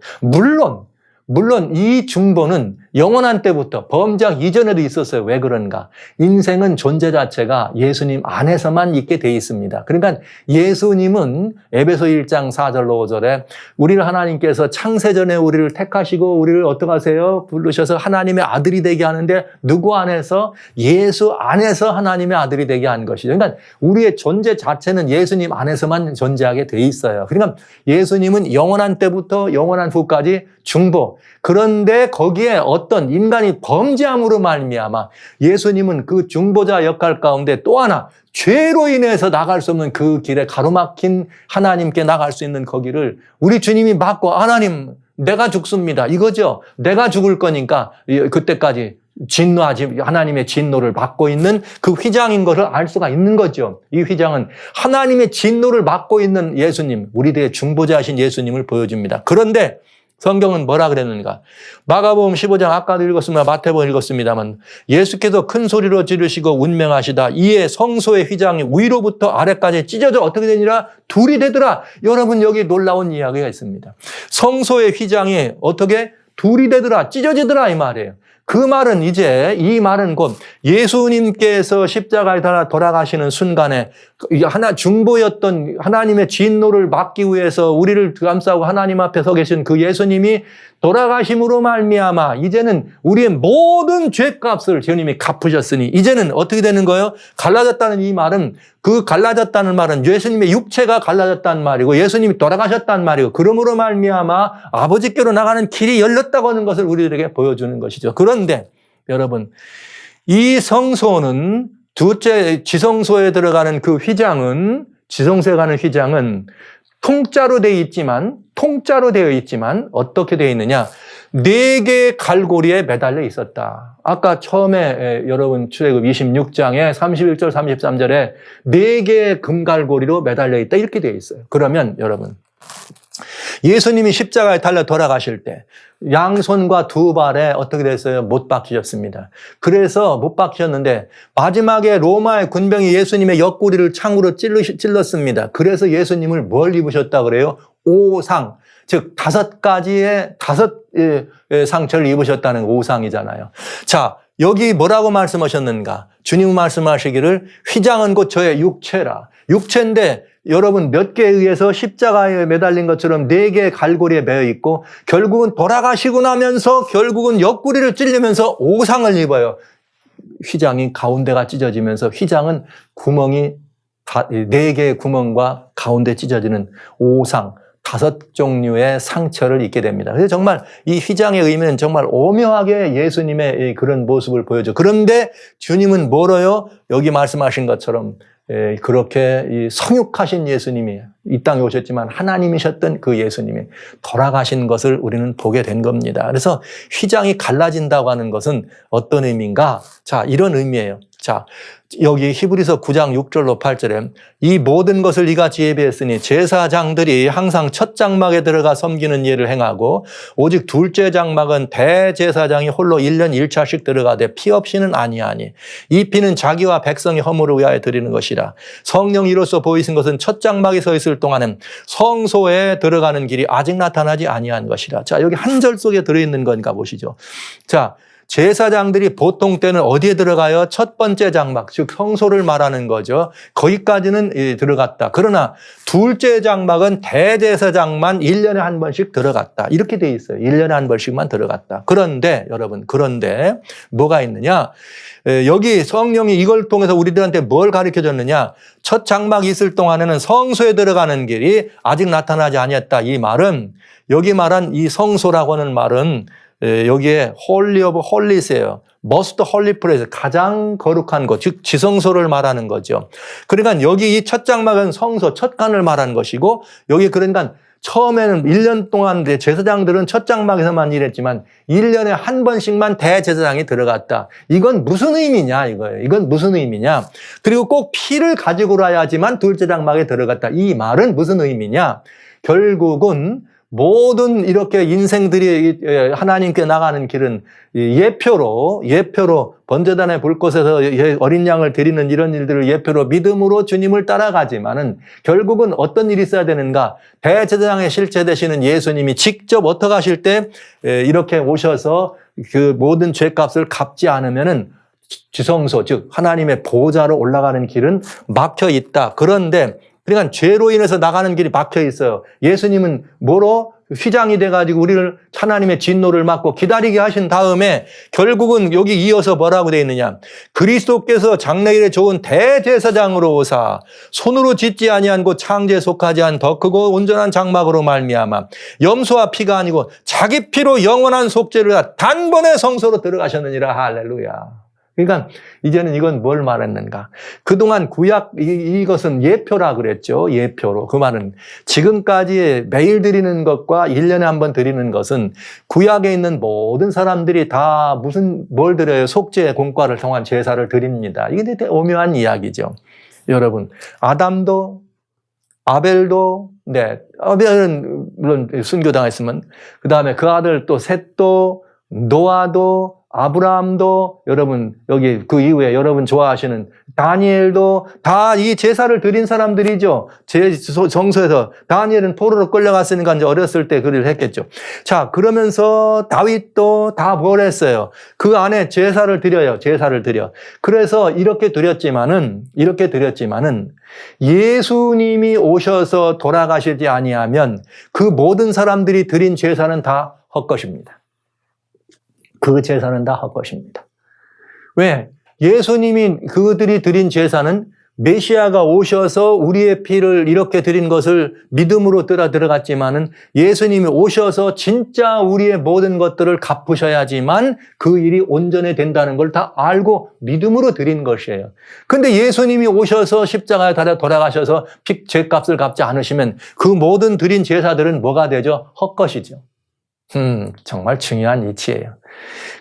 물론 이 중보는 영원한 때부터 범죄 이전에도 있었어요. 왜 그런가? 인생은 존재 자체가 예수님 안에서만 있게 돼 있습니다. 그러니까 예수님은 에베소 1장 4절로 5절에 우리를 하나님께서 창세전에 우리를 택하시고 우리를 어떻게 하세요? 부르셔서 하나님의 아들이 되게 하는데 누구 안에서? 예수 안에서 하나님의 아들이 되게 한 것이죠. 그러니까 우리의 존재 자체는 예수님 안에서만 존재하게 돼 있어요. 그러니까 예수님은 영원한 때부터 영원한 후까지 중보. 그런데 거기에 어떤 인간이 범죄함으로 말미암아 예수님은 그 중보자 역할 가운데 또 하나 죄로 인해서 나갈 수 없는 그 길에 가로막힌 하나님께 나갈 수 있는 거기를 우리 주님이 막고 하나님 내가 죽습니다. 이거죠. 내가 죽을 거니까 그때까지 진노하지 하나님의 진노를 막고 있는 그 휘장인 것을 알 수가 있는 거죠. 이 휘장은 하나님의 진노를 막고 있는 예수님, 우리들의 중보자이신 예수님을 보여줍니다. 그런데 성경은 뭐라 그랬는가? 마가복음 15장 아까도 읽었습니다. 마태복음 읽었습니다만 예수께서 큰 소리로 지르시고 운명하시다. 이에 성소의 휘장이 위로부터 아래까지 찢어져 어떻게 되니라? 둘이 되더라. 여러분 여기 놀라운 이야기가 있습니다. 성소의 휘장이 어떻게? 둘이 되더라. 찢어지더라 이 말이에요. 그 말은 이 말은 곧 예수님께서 십자가에 돌아가시는 순간에 중보였던 하나님의 진노를 막기 위해서 우리를 감싸고 하나님 앞에 서 계신 그 예수님이 돌아가심으로 말미암아 이제는 우리의 모든 죄값을 주님이 갚으셨으니 이제는 어떻게 되는 거예요? 갈라졌다는 이 말은 갈라졌다는 말은 예수님의 육체가 갈라졌다는 말이고 예수님이 돌아가셨다는 말이고 그러므로 말미암아 아버지께로 나가는 길이 열렸다고 하는 것을 우리들에게 보여주는 것이죠. 그런데 여러분 이 성소는 둘째 지성소에 들어가는 그 휘장은 지성소에 가는 휘장은 통짜로 되어 있지만 어떻게 되어 있느냐? 4개의 갈고리에 매달려 있었다. 아까 처음에 여러분 출애굽 26장에 31절 33절에 4개의 금갈고리로 매달려 있다 이렇게 되어 있어요. 그러면 여러분 예수님이 십자가에 달려 돌아가실 때 양손과 두 발에 어떻게 됐어요? 못 박히셨습니다. 그래서 못 박히셨는데 마지막에 로마의 군병이 예수님의 옆구리를 창으로 찔렀습니다. 그래서 예수님을 뭘 입으셨다 그래요? 오상. 즉 5가지의 상처를 입으셨다는 오상이잖아요. 자, 여기 뭐라고 말씀하셨는가? 주님 말씀하시기를 휘장은 곧 저의 육체라. 육체인데 여러분 몇 개에 의해서 십자가에 매달린 것처럼 4개의 갈고리에 매여 있고 결국은 돌아가시고 나면서 결국은 옆구리를 찔리면서 오상을 입어요. 휘장이 가운데가 찢어지면서 휘장은 구멍이 4개의 구멍과 가운데 찢어지는 오상 5종류의 상처를 입게 됩니다. 그래서 정말 이 휘장의 의미는 정말 오묘하게 예수님의 그런 모습을 보여줘. 그런데 주님은 뭐로요? 여기 말씀하신 것처럼 그렇게 성육하신 예수님이 이 땅에 오셨지만 하나님이셨던 그 예수님이 돌아가신 것을 우리는 보게 된 겁니다. 그래서 휘장이 갈라진다고 하는 것은 어떤 의미인가? 자, 이런 의미예요. 자, 여기 히브리서 9장 6절로 8절에 이 모든 것을 이같이 예비했으니 제사장들이 항상 첫 장막에 들어가 섬기는 예를 행하고 오직 둘째 장막은 대제사장이 홀로 1년 1차씩 들어가되 피 없이는 아니하니 이 피는 자기와 백성의 허물을 위하여 드리는 것이라. 성령 이로써 보이신 것은 첫 장막에 서 있을 동안은 성소에 들어가는 길이 아직 나타나지 아니한 것이라. 자, 여기 한 절 속에 들어있는 건가 보시죠. 자, 제사장들이 보통 때는 어디에 들어가요? 첫 번째 장막, 즉 성소를 말하는 거죠. 거기까지는 들어갔다. 그러나 둘째 장막은 대제사장만 1년에 한 번씩 들어갔다. 이렇게 돼 있어요. 1년에 한 번씩만 들어갔다. 그런데 여러분, 뭐가 있느냐? 여기 성령이 이걸 통해서 우리들한테 뭘 가르쳐줬느냐? 첫 장막이 있을 동안에는 성소에 들어가는 길이 아직 나타나지 아니했다. 이 말은 여기 말한 이 성소라고 하는 말은 여기에 Holy of Holies예요. Most Holy Place, 가장 거룩한 것, 즉 지성소를 말하는 거죠. 그러니까 여기 이 첫 장막은 성소, 첫 칸을 말하는 것이고 여기 그러니까 처음에는 1년 동안 제사장들은 첫 장막에서만 일했지만 1년에 한 번씩만 대제사장이 들어갔다. 이건 무슨 의미냐 이거예요. 이건 무슨 의미냐. 그리고 꼭 피를 가지고 와야지만 둘째 장막에 들어갔다. 이 말은 무슨 의미냐. 결국은 모든 이렇게 인생들이 하나님께 나가는 길은 예표로 번제단의 불꽃에서 어린 양을 드리는 이런 일들을 예표로 믿음으로 주님을 따라가지만은 결국은 어떤 일이 있어야 되는가? 대제사장의 실체 되시는 예수님이 직접 어떻게 하실 때 이렇게 오셔서 그 모든 죄값을 갚지 않으면은 지성소, 즉 하나님의 보좌로 올라가는 길은 막혀 있다. 그런데 그러니까 죄로 인해서 나가는 길이 막혀 있어요. 예수님은 뭐로? 휘장이 돼가지고 우리를 하나님의 진노를 막고 기다리게 하신 다음에 결국은 여기 이어서 뭐라고 되어 있느냐? 그리스도께서 장래일에 좋은 대제사장으로 오사 손으로 짓지 아니한 곧 창조에 속하지 않은 더 크고 온전한 장막으로 말미암아 염소와 피가 아니고 자기 피로 영원한 속죄를 단번에 성소로 들어가셨느니라. 할렐루야. 그러니까 이제는 이건 뭘 말했는가? 그동안 구약 이것은 예표라 그랬죠. 예표로. 그 말은 지금까지 매일 드리는 것과 1년에 한 번 드리는 것은 구약에 있는 모든 사람들이 다 뭘 드려요? 속죄의 공과를 통한 제사를 드립니다. 이게 되게 오묘한 이야기죠. 여러분, 아담도 아벨도 아벨은 물론 순교당했으면 그다음에 그 아들 또 셋도 노아도 아브라함도 여러분 여기 그 이후에 여러분 좋아하시는 다니엘도 다 이 제사를 드린 사람들이죠. 정서에서 다니엘은 포로로 끌려갔으니까 이제 어렸을 때 그를 했겠죠. 자, 그러면서 다윗도 다 뭘 했어요? 그 안에 제사를 드려요. 제사를 드려. 그래서 이렇게 드렸지만은 예수님이 오셔서 돌아가시지 아니하면 그 모든 사람들이 드린 제사는 다 헛것입니다. 그 제사는 다 헛것입니다. 왜? 예수님이 그들이 드린 제사는 메시아가 오셔서 우리의 피를 이렇게 드린 것을 믿음으로 들어갔지만은 예수님이 오셔서 진짜 우리의 모든 것들을 갚으셔야지만 그 일이 온전히 된다는 걸 다 알고 믿음으로 드린 것이에요. 근데 예수님이 오셔서 십자가에 달아 돌아가셔서 죄값을 갚지 않으시면 그 모든 드린 제사들은 뭐가 되죠? 헛것이죠. 정말 중요한 이치예요.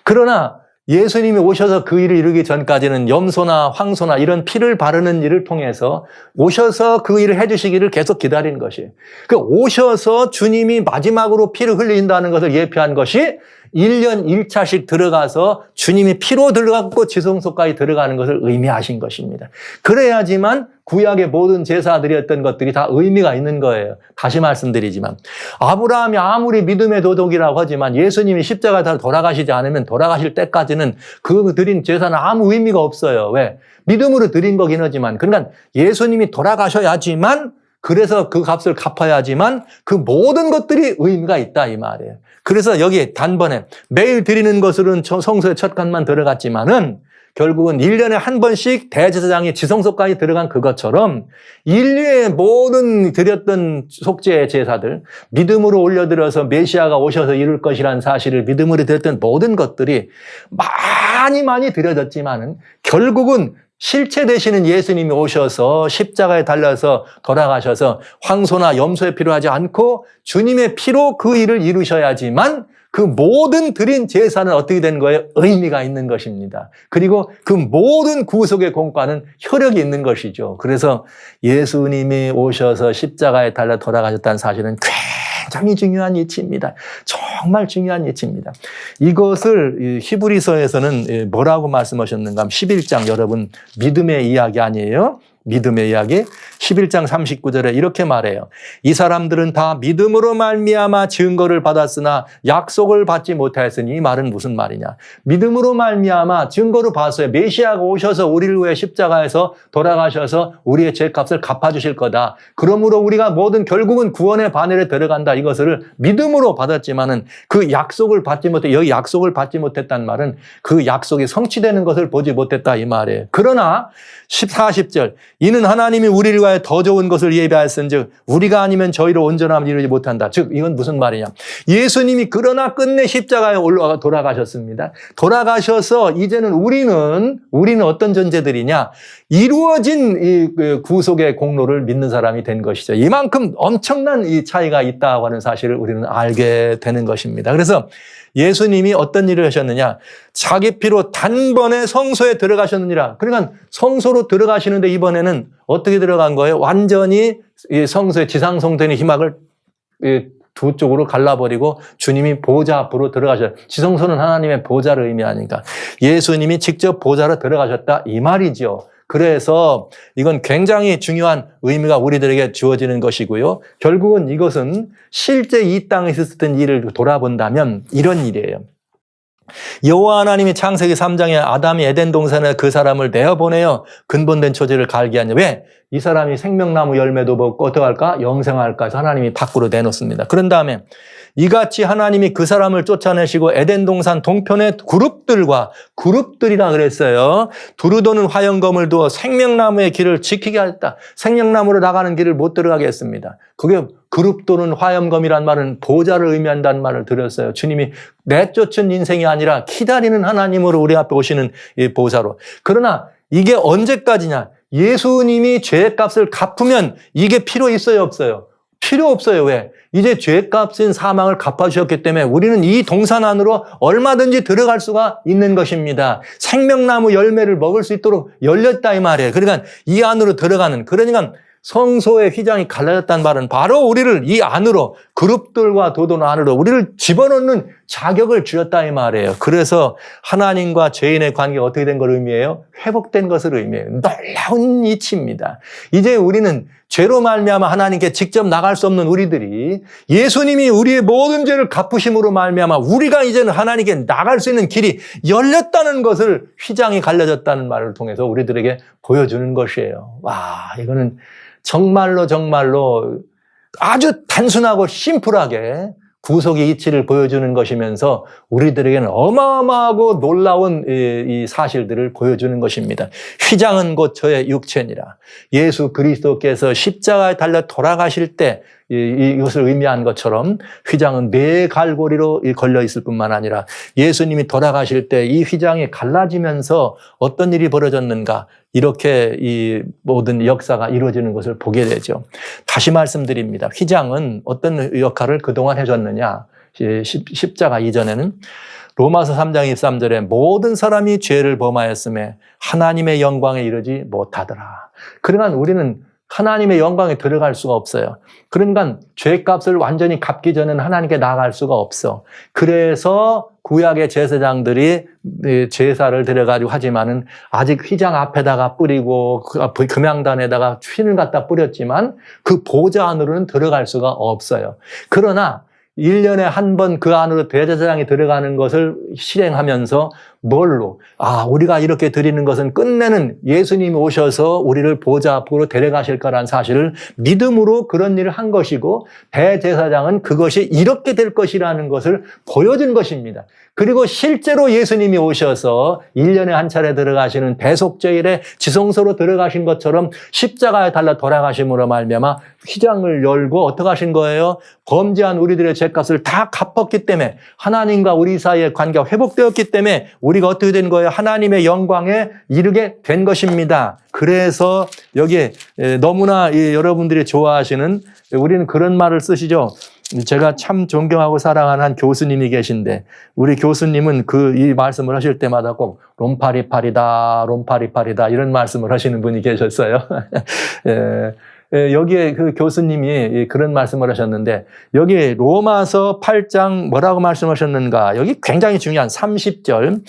그러나 예수님이 오셔서 그 일을 이루기 전까지는 염소나 황소나 이런 피를 바르는 일을 통해서 오셔서 그 일을 해주시기를 계속 기다리는 것이에요. 그 오셔서 주님이 마지막으로 피를 흘린다는 것을 예표한 것이 1년 1차씩 들어가서 주님이 피로 들어갔고 지성소까지 들어가는 것을 의미하신 것입니다. 그래야지만 구약의 모든 제사드렸던 것들이 다 의미가 있는 거예요. 다시 말씀드리지만 아브라함이 아무리 믿음의 도덕이라고 하지만 예수님이 십자가에 다 돌아가시지 않으면 돌아가실 때까지는 그 드린 제사는 아무 의미가 없어요. 왜? 믿음으로 드린 거긴 하지만 그러니까 예수님이 돌아가셔야지만 그래서 그 값을 갚아야지만 그 모든 것들이 의미가 있다 이 말이에요. 그래서 여기 단번에 매일 드리는 것으로는 성소의 첫 칸만 들어갔지만은 결국은 1년에 한 번씩 대제사장이 지성소까지 들어간 그것처럼 인류의 모든 드렸던 속죄의 제사들, 믿음으로 올려드려서 메시아가 오셔서 이룰 것이라는 사실을 믿음으로 드렸던 모든 것들이 많이 드려졌지만은 결국은 실체 되시는 예수님이 오셔서 십자가에 달려서 돌아가셔서 황소나 염소의 피로 하지 않고 주님의 피로 그 일을 이루셔야지만 그 모든 드린 제사는 어떻게 된 거예요? 의미가 있는 것입니다. 그리고 그 모든 구속의 공과는 효력이 있는 것이죠. 그래서 예수님이 오셔서 십자가에 달려 돌아가셨다는 사실은 굉장히 중요한 이치입니다. 정말 중요한 이치입니다. 이것을 히브리서에서는 뭐라고 말씀하셨는가 하면 11장 여러분 믿음의 이야기 아니에요? 믿음의 이야기 11장 39절에 이렇게 말해요. 이 사람들은 다 믿음으로 말미암아 증거를 받았으나 약속을 받지 못하였으니 이 말은 무슨 말이냐. 믿음으로 말미암아 증거를 봤어요. 메시아가 오셔서 우리를 위해 십자가에서 돌아가셔서 우리의 죄값을 갚아주실 거다. 그러므로 우리가 모든 결국은 구원의 바늘에 들어간다. 이것을 믿음으로 받았지만은 그 약속을 받지 못해 여기 약속을 받지 못했단 말은 그 약속이 성취되는 것을 보지 못했다 이 말이에요. 그러나 40절 이는 하나님이 우리를 위하여 더 좋은 것을 예비하였은즉 우리가 아니면 저희로 온전함을 이루지 못한다. 즉 이건 무슨 말이냐. 예수님이 그러나 끝내 십자가에 올라가 돌아가셨습니다. 돌아가셔서 이제는 우리는 어떤 존재들이냐. 이루어진 이 구속의 공로를 믿는 사람이 된 것이죠. 이만큼 엄청난 이 차이가 있다고 하는 사실을 우리는 알게 되는 것입니다. 그래서 예수님이 어떤 일을 하셨느냐. 자기 피로 단번에 성소에 들어가셨느니라. 그러니까 성소로 들어가시는데 이번에는 어떻게 들어간 거예요? 완전히 성소의 지상성전의 희망을 두 쪽으로 갈라버리고 주님이 보좌 앞으로 들어가셨어요. 지성소는 하나님의 보좌를 의미하니까 예수님이 직접 보좌로 들어가셨다 이 말이죠. 그래서 이건 굉장히 중요한 의미가 우리들에게 주어지는 것이고요. 결국은 이것은 실제 이 땅에 있었던 일을 돌아본다면 이런 일이에요. 여호와 하나님이 창세기 3장에 아담이 에덴 동산에 그 사람을 내어보내어 근본된 초지를 갈게 하냐. 왜? 이 사람이 생명나무 열매도 먹고 어떡할까? 영생할까 해서 하나님이 밖으로 내놓습니다. 그런 다음에 이같이 하나님이 그 사람을 쫓아내시고 에덴 동산 동편의 그룹들이라 그랬어요. 두루도는 화영검을 두어 생명나무의 길을 지키게 하였다. 생명나무로 나가는 길을 못 들어가게 했습니다. 그게 그룹 도는 화염검이란 말은 보좌를 의미한다는 말을 들었어요. 주님이 내쫓은 인생이 아니라 기다리는 하나님으로 우리 앞에 오시는 이 보좌로. 그러나 이게 언제까지냐? 예수님이 죄값을 갚으면 이게 필요 있어요, 없어요? 필요 없어요. 왜? 이제 죄값인 사망을 갚아주셨기 때문에 우리는 이 동산 안으로 얼마든지 들어갈 수가 있는 것입니다. 생명나무 열매를 먹을 수 있도록 열렸다 이 말이에요. 그러니까 이 안으로 들어가는, 그러니까 성소의 휘장이 갈라졌다는 말은 바로 우리를 이 안으로, 그룹들과 도돈 안으로 우리를 집어넣는 자격을 주었다 이 말이에요. 그래서 하나님과 죄인의 관계가 어떻게 된 걸 의미해요? 회복된 것을 의미해요. 놀라운 이치입니다. 이제 우리는 죄로 말미암아 하나님께 직접 나갈 수 없는 우리들이 예수님이 우리의 모든 죄를 갚으심으로 말미암아 우리가 이제는 하나님께 나갈 수 있는 길이 열렸다는 것을, 휘장이 갈라졌다는 말을 통해서 우리들에게 보여주는 것이에요. 와, 이거는 정말로 아주 단순하고 심플하게 구속의 이치를 보여주는 것이면서 우리들에게는 어마어마하고 놀라운 이 사실들을 보여주는 것입니다. 휘장은 곧 저의 육체니라. 예수 그리스도께서 십자가에 달려 돌아가실 때 이것을 의미한 것처럼 휘장은 네 갈고리로 걸려 있을 뿐만 아니라 예수님이 돌아가실 때 이 휘장이 갈라지면서 어떤 일이 벌어졌는가, 이렇게 이 모든 역사가 이루어지는 것을 보게 되죠. 다시 말씀드립니다. 휘장은 어떤 역할을 그동안 해줬느냐. 십자가 이전에는 로마서 3장 23절에 모든 사람이 죄를 범하였음에 하나님의 영광에 이르지 못하더라. 그러니까 우리는 하나님의 영광에 들어갈 수가 없어요. 그러니까 죄값을 완전히 갚기 전에는 하나님께 나아갈 수가 없어. 그래서 구약의 제사장들이 제사를 드려가지고 하지만은 아직 휘장 앞에다가 뿌리고 금양단에다가 휘를 갖다 뿌렸지만 그 보좌 안으로는 들어갈 수가 없어요. 그러나 1년에 한 번 그 안으로 대제사장이 들어가는 것을 실행하면서 뭘로? 우리가 이렇게 드리는 것은 끝내는 예수님이 오셔서 우리를 보좌 앞으로 데려가실 거란 사실을 믿음으로 그런 일을 한 것이고, 대제사장은 그것이 이렇게 될 것이라는 것을 보여준 것입니다. 그리고 실제로 예수님이 오셔서 1년에 한 차례 들어가시는 대속죄일에 지성소로 들어가신 것처럼 십자가에 달려 돌아가심으로 말미암아 휘장을 열고 어떻게 하신 거예요? 범죄한 우리들의 죄값을 다 갚았기 때문에, 하나님과 우리 사이의 관계가 회복되었기 때문에 우리가 어떻게 된 거예요? 하나님의 영광에 이르게 된 것입니다. 그래서 여기에 너무나 여러분들이 좋아하시는, 우리는 그런 말을 쓰시죠. 제가 참 존경하고 사랑하는 한 교수님이 계신데, 우리 교수님은 이 말씀을 하실 때마다 꼭 롬파리파리다 이런 말씀을 하시는 분이 계셨어요. 여기에 그 교수님이 그런 말씀을 하셨는데, 여기 로마서 8장 뭐라고 말씀하셨는가? 여기 굉장히 중요한 30절.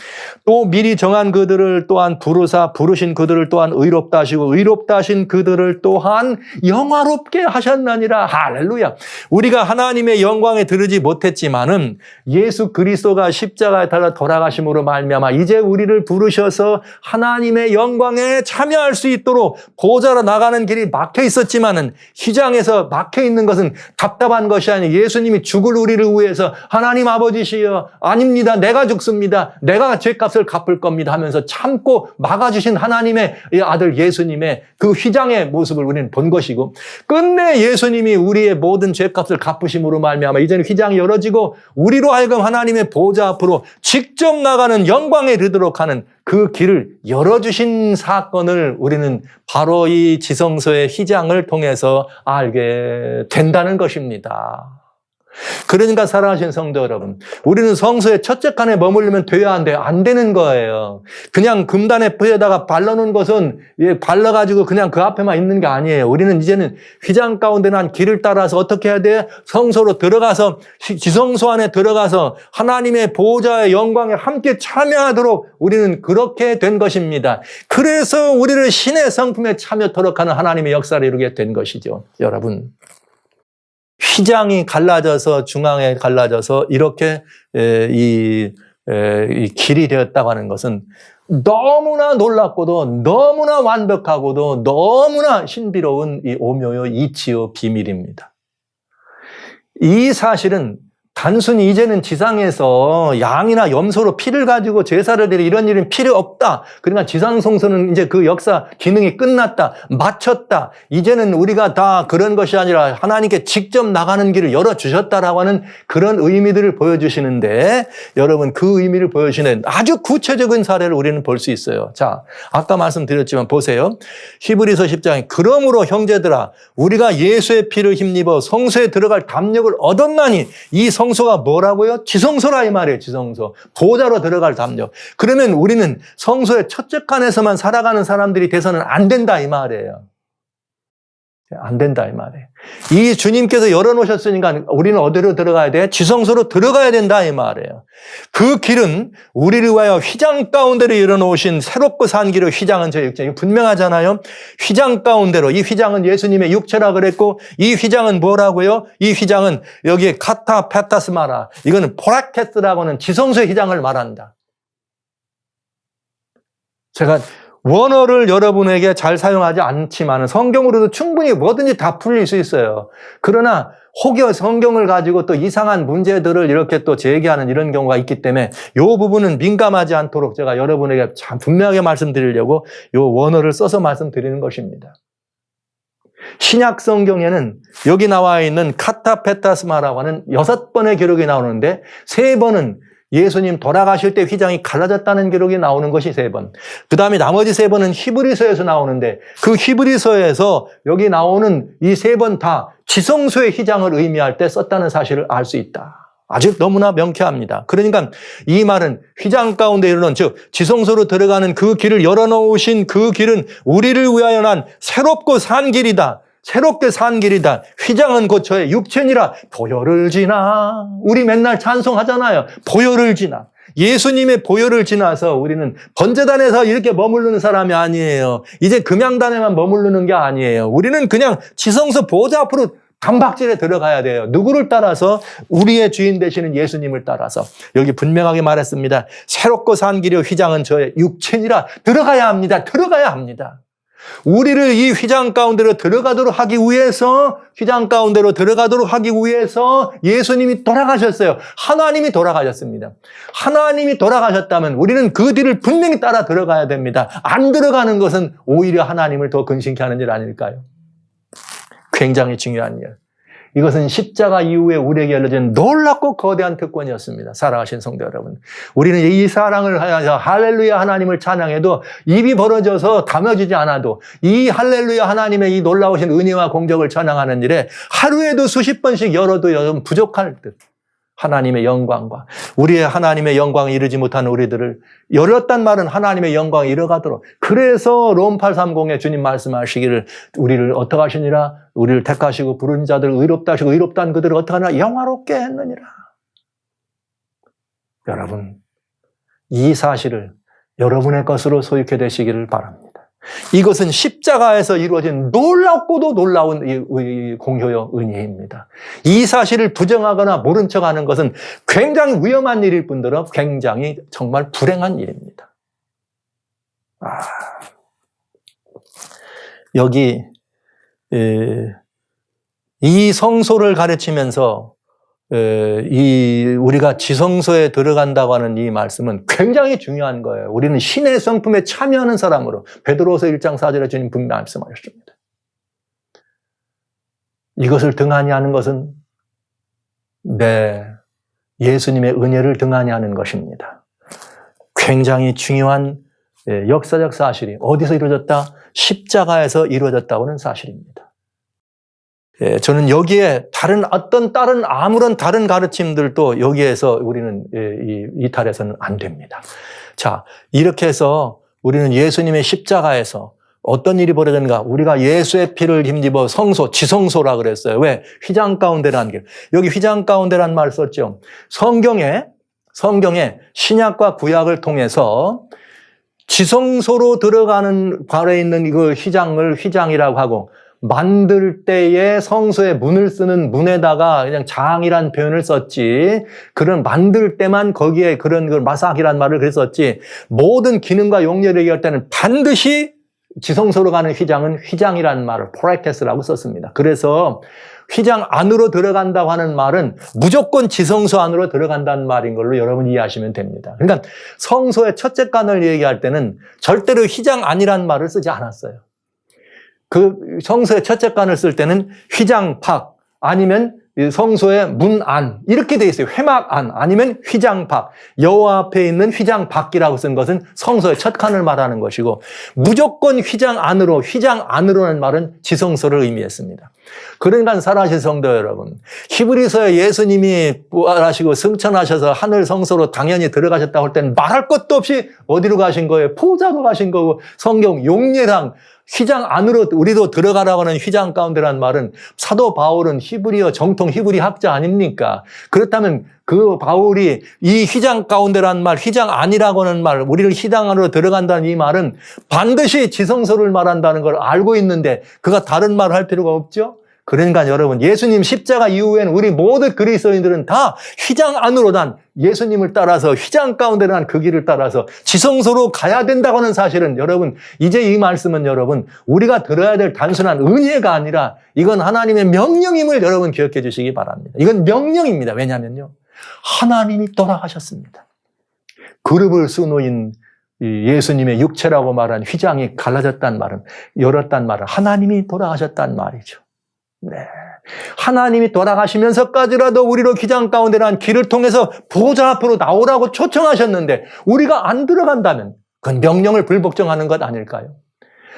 또 미리 정한 그들을 또한 부르사 부르신 그들을 또한 의롭다 하시고 의롭다 하신 그들을 또한 영화롭게 하셨나니라. 할렐루야. 우리가 하나님의 영광에 들으지 못했지만은 예수 그리스도가 십자가에 달려 돌아가심으로 말미암아 이제 우리를 부르셔서 하나님의 영광에 참여할 수 있도록 보좌로 나가는 길이 막혀 있었지만은, 휘장에서 막혀 있는 것은 답답한 것이 아니라 예수님이 죽을 우리를 위해서 하나님 아버지시여, 아닙니다, 내가 죽습니다, 내가 죄값을 갚을 겁니다 하면서 참고 막아주신 하나님의 아들 예수님의 그 휘장의 모습을 우리는 본 것이고, 끝내 예수님이 우리의 모든 죄값을 갚으심으로 말미암아 이제는 휘장이 열어지고 우리로 하여금 하나님의 보좌 앞으로 직접 나가는 영광에 이르도록 하는 그 길을 열어주신 사건을 우리는 바로 이 지성소의 휘장을 통해서 알게 된다는 것입니다. 그러니까 사랑하신 성도 여러분, 우리는 성소의 첫째 칸에 머물르면 돼야 안 돼요? 안 되는 거예요. 그냥 금단의 뿔에다가 발라놓은 것은 발라가지고 그냥 그 앞에만 있는 게 아니에요. 우리는 이제는 휘장 가운데 난 길을 따라서 어떻게 해야 돼요? 성소로 들어가서, 지성소 안에 들어가서 하나님의 보호자의 영광에 함께 참여하도록 우리는 그렇게 된 것입니다. 그래서 우리를 신의 성품에 참여토록 하는 하나님의 역사를 이루게 된 것이죠. 여러분, 휘장이 갈라져서 중앙에 갈라져서 이렇게 이 길이 되었다고 하는 것은 너무나 놀랍고도 너무나 완벽하고도 너무나 신비로운 이 오묘요 이치요 비밀입니다. 이 사실은 단순히 이제는 지상에서 양이나 염소로 피를 가지고 제사를 드리 이런 일은 필요 없다. 그러니까 지상성소는 이제 그 역사 기능이 끝났다. 마쳤다. 이제는 우리가 다 그런 것이 아니라 하나님께 직접 나가는 길을 열어주셨다라고 하는 그런 의미들을 보여주시는데 여러분 그 의미를 보여주시는 아주 구체적인 사례를 우리는 볼 수 있어요. 자, 아까 말씀드렸지만 보세요. 히브리서 10장에 그러므로 형제들아 우리가 예수의 피를 힘입어 성소에 들어갈 담력을 얻었나니 이 성소가 뭐라고요? 지성소라 이 말이에요. 지성소. 보호자로 들어갈 담력. 그러면 우리는 성소의 첫째 칸에서만 살아가는 사람들이 돼서는 안 된다 이 말이에요. 안 된다 이 말이에요. 이 주님께서 열어놓으셨으니까 우리는 어디로 들어가야 돼? 지성소로 들어가야 된다 이 말이에요. 그 길은 우리를 위하여 휘장 가운데로 열어놓으신 새롭고 산 길의 휘장은 저 육체. 분명하잖아요. 휘장 가운데로. 이 휘장은 예수님의 육체라 그랬고 이 휘장은 뭐라고요? 이 휘장은 여기에 카타 페타스마라. 이거는 포라케스라고 하는 지성소의 휘장을 말한다. 제가 원어를 여러분에게 잘 사용하지 않지만 성경으로도 충분히 뭐든지 다 풀릴 수 있어요. 그러나 혹여 성경을 가지고 또 이상한 문제들을 이렇게 또 제기하는 이런 경우가 있기 때문에 이 부분은 민감하지 않도록 제가 여러분에게 참 분명하게 말씀드리려고 이 원어를 써서 말씀드리는 것입니다. 신약 성경에는 여기 나와 있는 카타페타스마라고 하는 6번의 기록이 나오는데 3번은 예수님 돌아가실 때 휘장이 갈라졌다는 기록이 나오는 것이 3번. 그 다음에 나머지 3번은 히브리서에서 나오는데 그 히브리서에서 여기 나오는 이 3번 다 지성소의 휘장을 의미할 때 썼다는 사실을 알 수 있다. 아주 너무나 명쾌합니다. 그러니까 이 말은 휘장 가운데 이르는 즉 지성소로 들어가는 그 길을 열어놓으신 그 길은 우리를 위하여 난 새롭고 산 길이다. 새롭게 산 길이다. 휘장은 곧 저의 육체니라. 보혈을 지나. 우리 맨날 찬송하잖아요. 보혈을 지나. 예수님의 보혈을 지나서 우리는 번제단에서 이렇게 머무르는 사람이 아니에요. 이제 금양단에만 머무르는 게 아니에요. 우리는 그냥 지성소 보호자 앞으로 단박질에 들어가야 돼요. 누구를 따라서? 우리의 주인 되시는 예수님을 따라서. 여기 분명하게 말했습니다. 새롭고 산 길의 휘장은 저의 육체니라. 들어가야 합니다. 들어가야 합니다. 우리를 이 휘장 가운데로 들어가도록 하기 위해서 예수님이 돌아가셨어요. 하나님이 돌아가셨습니다. 하나님이 돌아가셨다면 우리는 그 뒤를 분명히 따라 들어가야 됩니다. 안 들어가는 것은 오히려 하나님을 더 근심케 하는 일 아닐까요? 굉장히 중요한 일. 이것은 십자가 이후에 우리에게 열려진 놀랍고 거대한 특권이었습니다. 사랑하신 성도 여러분. 우리는 이 사랑을 하여서 할렐루야 하나님을 찬양해도 입이 벌어져서 담아지지 않아도 이 할렐루야 하나님의 이 놀라우신 은혜와 공적을 찬양하는 일에 하루에도 수십 번씩 열어도 여러분 부족할 듯. 하나님의 영광과 우리의 하나님의 영광에 이르지 못하는 우리들을 열었단 말은 하나님의 영광에 이르가도록 그래서 롬 830에 주님 말씀하시기를 우리를 어떻게 하시니라 우리를 택하시고 부른 자들을 의롭다 하시고 의롭다는 그들을 어떻게 하나 영화롭게 했느니라. 여러분 이 사실을 여러분의 것으로 소유케 되시기를 바랍니다. 이것은 십자가에서 이루어진 놀랍고도 놀라운 이 공효요 은혜입니다. 이 사실을 부정하거나 모른 척하는 것은 굉장히 위험한 일일 뿐더러 굉장히 정말 불행한 일입니다. 여기 이 성소를 가르치면서 우리가 지성소에 들어간다고 하는 이 말씀은 굉장히 중요한 거예요. 우리는 신의 성품에 참여하는 사람으로 베드로서 1장 4절에 주님 분명히 말씀하셨습니다. 이것을 등한히 하는 것은 예수님의 은혜를 등한히 하는 것입니다. 굉장히 중요한 역사적 사실이 어디서 이루어졌다? 십자가에서 이루어졌다고 하는 사실입니다. 예, 저는 여기에 다른 아무런 다른 가르침들도 여기에서 우리는 이탈해서는 안 됩니다. 자, 이렇게 해서 우리는 예수님의 십자가에서 어떤 일이 벌어졌는가? 우리가 예수의 피를 힘입어 성소, 지성소라 그랬어요. 왜? 휘장 가운데라는 길. 여기 휘장 가운데라는 말을 썼죠. 성경에 신약과 구약을 통해서 지성소로 들어가는 발에 있는 이거 휘장을 휘장이라고 하고, 만들 때에 성소에 문을 쓰는 문에다가 그냥 장이란 표현을 썼지, 그런 만들 때만 거기에 그런 걸 마삭이란 말을 그랬었지, 모든 기능과 용례를 얘기할 때는 반드시 지성소로 가는 휘장은 휘장이라는 말을 포레테스라고 썼습니다. 그래서 휘장 안으로 들어간다고 하는 말은 무조건 지성소 안으로 들어간다는 말인 걸로 여러분 이해하시면 됩니다. 그러니까 성소의 첫째 간을 얘기할 때는 절대로 휘장 안이라는 말을 쓰지 않았어요. 그 성소의 첫째 간을 쓸 때는 휘장 밖 아니면 성소의 문 안 이렇게 돼 있어요. 회막 안 아니면 휘장 밖. 여호와 앞에 있는 휘장 밖이라고 쓴 것은 성소의 첫 칸을 말하는 것이고, 무조건 휘장 안으로라는 말은 지성소를 의미했습니다. 그러니까 사랑하신 성도 여러분, 히브리서에 예수님이 부활하시고 승천하셔서 하늘 성소로 당연히 들어가셨다고 할 때는 말할 것도 없이 어디로 가신 거예요? 보좌로 가신 거고, 성경 용례상 휘장 안으로 우리도 들어가라고 하는 휘장 가운데라는 말은 사도 바울은 히브리어 정통 히브리 학자 아닙니까? 그렇다면 그 바울이 이 휘장 가운데라는 말, 휘장 안이라고 하는 말, 우리를 휘장 안으로 들어간다는 이 말은 반드시 지성소를 말한다는 걸 알고 있는데 그가 다른 말을 할 필요가 없죠? 그러니까 여러분, 예수님 십자가 이후에는 우리 모든 그리스도인들은 다 휘장 안으로 난 예수님을 따라서 휘장 가운데 난 그 길을 따라서 지성소로 가야 된다고 하는 사실은, 여러분 이제 이 말씀은 여러분 우리가 들어야 될 단순한 은혜가 아니라 이건 하나님의 명령임을 여러분 기억해 주시기 바랍니다. 이건 명령입니다. 왜냐하면요, 하나님이 돌아가셨습니다. 그룹을 수놓인 예수님의 육체라고 말한 휘장이 갈라졌단 말은, 열었단 말은 하나님이 돌아가셨단 말이죠. 네. 하나님이 돌아가시면서까지라도 우리로 휘장 가운데란 길을 통해서 보좌 앞으로 나오라고 초청하셨는데 우리가 안 들어간다면 그건 명령을 불복종하는 것 아닐까요?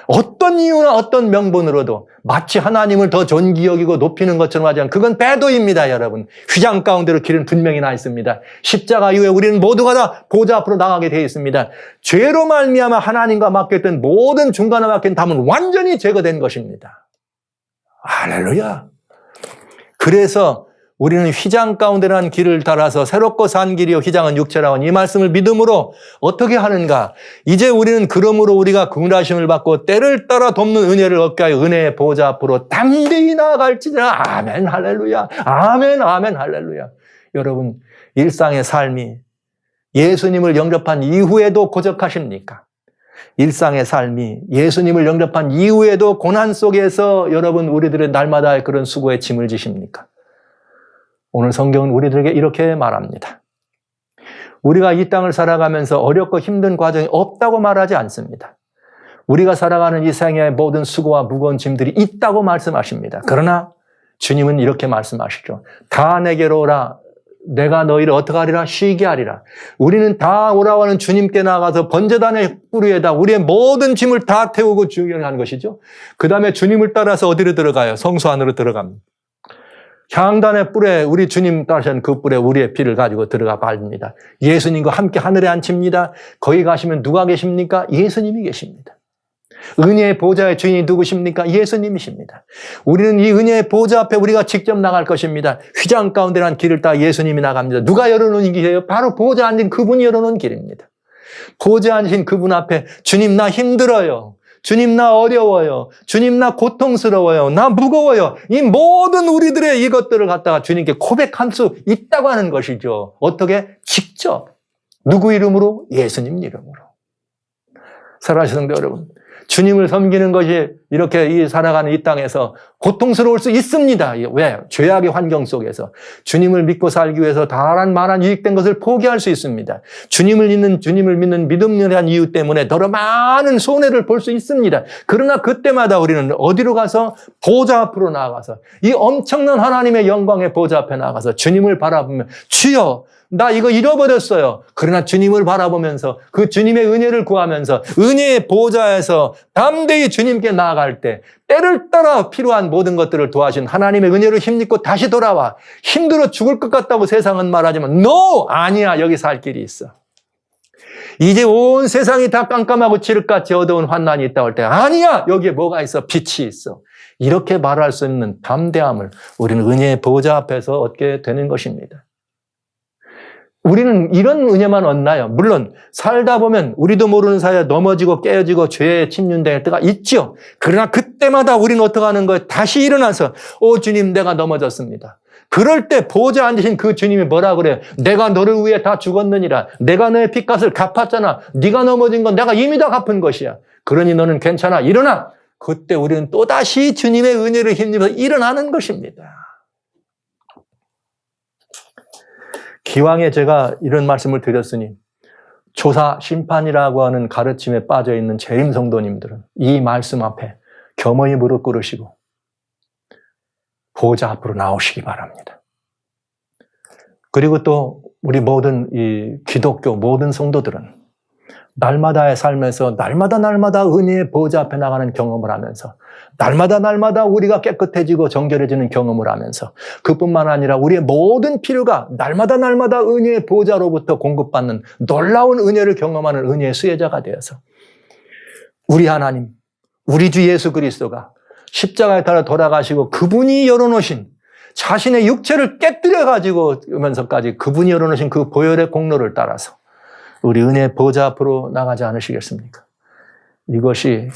어떤 이유나 어떤 명분으로도 마치 하나님을 더 존귀 여기고 높이는 것처럼 하지 않은, 그건 배도입니다, 여러분. 휘장 가운데로 길은 분명히 나 있습니다. 십자가 이후에 우리는 모두가 다 보좌 앞으로 나가게 되어 있습니다. 죄로 말미암아 하나님과 맡겼던 모든 중간에 맡긴 담은 완전히 제거된 것입니다. 할렐루야. 그래서 우리는 휘장 가운데라는 길을 따라서 새롭고 산 길이요 휘장은 육체라고 하는 이 말씀을 믿음으로 어떻게 하는가? 이제 우리는 그러므로 우리가 긍휼하심을 받고 때를 따라 돕는 은혜를 얻게 하여 은혜의 보좌 앞으로 담대히 나아갈지니라. 아멘 할렐루야. 아멘 아멘 할렐루야. 여러분, 일상의 삶이 예수님을 영접한 이후에도 고적하십니까? 일상의 삶이 예수님을 영접한 이후에도 고난 속에서 여러분 우리들의 날마다의 그런 수고에 짐을 지십니까? 오늘 성경은 우리들에게 이렇게 말합니다. 우리가 이 땅을 살아가면서 어렵고 힘든 과정이 없다고 말하지 않습니다. 우리가 살아가는 이 생애의 모든 수고와 무거운 짐들이 있다고 말씀하십니다. 그러나 주님은 이렇게 말씀하시죠. 다 내게로 오라. 내가 너희를 어떻게 하리라? 쉬게 하리라. 우리는 다 오라고 하는 주님께 나가서 번제단의 뿌리에다 우리의 모든 짐을 다 태우고 주행하는 것이죠. 그 다음에 주님을 따라서 어디로 들어가요? 성소 안으로 들어갑니다. 향단의 뿔에 우리 주님 따르신 그 뿔에 우리의 피를 가지고 들어가 밟습니다. 예수님과 함께 하늘에 앉힙니다. 거기 가시면 누가 계십니까? 예수님이 계십니다. 은혜의 보좌의 주인이 누구십니까? 예수님이십니다. 우리는 이 은혜의 보좌 앞에 우리가 직접 나갈 것입니다. 휘장 가운데란 길을 따라 예수님이 나갑니다. 누가 열어놓은 길이에요? 바로 보좌 앉은 그분이 열어놓은 길입니다. 보좌 앉으신 그분 앞에 주님 나 힘들어요. 주님 나 어려워요. 주님 나 고통스러워요. 나 무거워요. 이 모든 우리들의 이것들을 갖다가 주님께 고백할 수 있다고 하는 것이죠. 어떻게? 직접. 누구 이름으로? 예수님 이름으로. 사랑하시는 성도 여러분, 주님을 섬기는 것이 이렇게 살아가는 이 땅에서 고통스러울 수 있습니다. 왜? 죄악의 환경 속에서 주님을 믿고 살기 위해서 다란 말한 유익된 것을 포기할 수 있습니다. 주님을 믿는 믿음에 대한 이유 때문에 더 많은 손해를 볼 수 있습니다. 그러나 그때마다 우리는 어디로 가서? 보좌 앞으로 나아가서 이 엄청난 하나님의 영광의 보좌 앞에 나가서 주님을 바라보며 주여 나 이거 잃어버렸어요. 그러나 주님을 바라보면서 그 주님의 은혜를 구하면서 은혜의 보좌에서 담대히 주님께 나아갈 나갈 때 때를 따라 필요한 모든 것들을 도와준 하나님의 은혜로 힘입고 다시 돌아와. 힘들어 죽을 것 같다고 세상은 말하지만 No! 아니야. 여기 살 길이 있어. 이제 온 세상이 다 깜깜하고 칠흑같이 어두운 환난이 있다고 할 때 아니야. 여기에 뭐가 있어? 빛이 있어. 이렇게 말할 수 있는 담대함을 우리는 은혜의 보좌 앞에서 얻게 되는 것입니다. 우리는 이런 은혜만 얻나요? 물론 살다 보면 우리도 모르는 사이에 넘어지고 깨어지고 죄에 침륜될 때가 있죠. 그러나 그때마다 우리는 어떻게 하는 거예요? 다시 일어나서 오 주님 내가 넘어졌습니다. 그럴 때 보좌 앉으신 그 주님이 뭐라 그래요? 내가 너를 위해 다 죽었느니라. 내가 너의 핏값을 갚았잖아. 네가 넘어진 건 내가 이미 다 갚은 것이야. 그러니 너는 괜찮아. 일어나. 그때 우리는 또다시 주님의 은혜를 힘입어서 일어나는 것입니다. 기왕에 제가 이런 말씀을 드렸으니 조사, 심판이라고 하는 가르침에 빠져있는 재림 성도님들은 이 말씀 앞에 겸허히 무릎 꿇으시고 보좌 앞으로 나오시기 바랍니다. 그리고 또 우리 모든 이 기독교 모든 성도들은 날마다의 삶에서 날마다 은혜의 보좌 앞에 나가는 경험을 하면서 날마다 우리가 깨끗해지고 정결해지는 경험을 하면서 그뿐만 아니라 우리의 모든 필요가 날마다 은혜의 보좌로부터 공급받는 놀라운 은혜를 경험하는 은혜의 수혜자가 되어서 우리 하나님, 우리 주 예수 그리스도가 십자가에 따라 돌아가시고 그분이 열어놓으신 자신의 육체를 깨뜨려가지고 면서까지 그분이 열어놓으신 그 보혈의 공로를 따라서 우리 은혜의 보좌 앞으로 나가지 않으시겠습니까? 이것이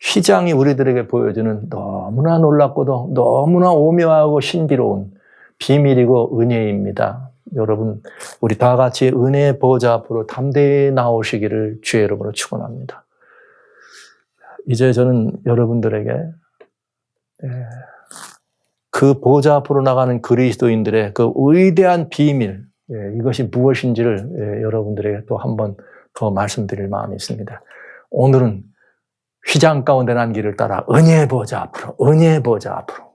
휘장이 우리들에게 보여주는 너무나 놀랍고도 너무나 오묘하고 신비로운 비밀이고 은혜입니다. 여러분, 우리 다 같이 은혜의 보좌 앞으로 담대히 나오시기를 주의 이름으로 축원합니다. 이제 저는 여러분들에게 그 보좌 앞으로 나가는 그리스도인들의 그 위대한 비밀, 이것이 무엇인지를 여러분들에게 또 한 번 더 말씀드릴 마음이 있습니다. 오늘은 휘장 가운데 난 길을 따라 은혜의 보좌 앞으로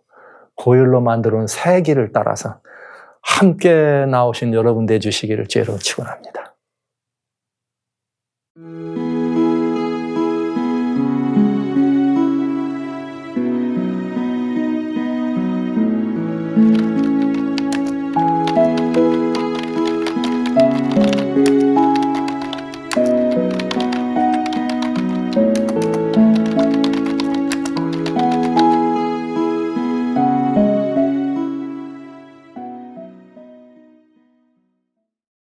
보혈로 만들어 온 새 길을 따라서 함께 나오신 여러분 되주시기를 죄로 축원합니다.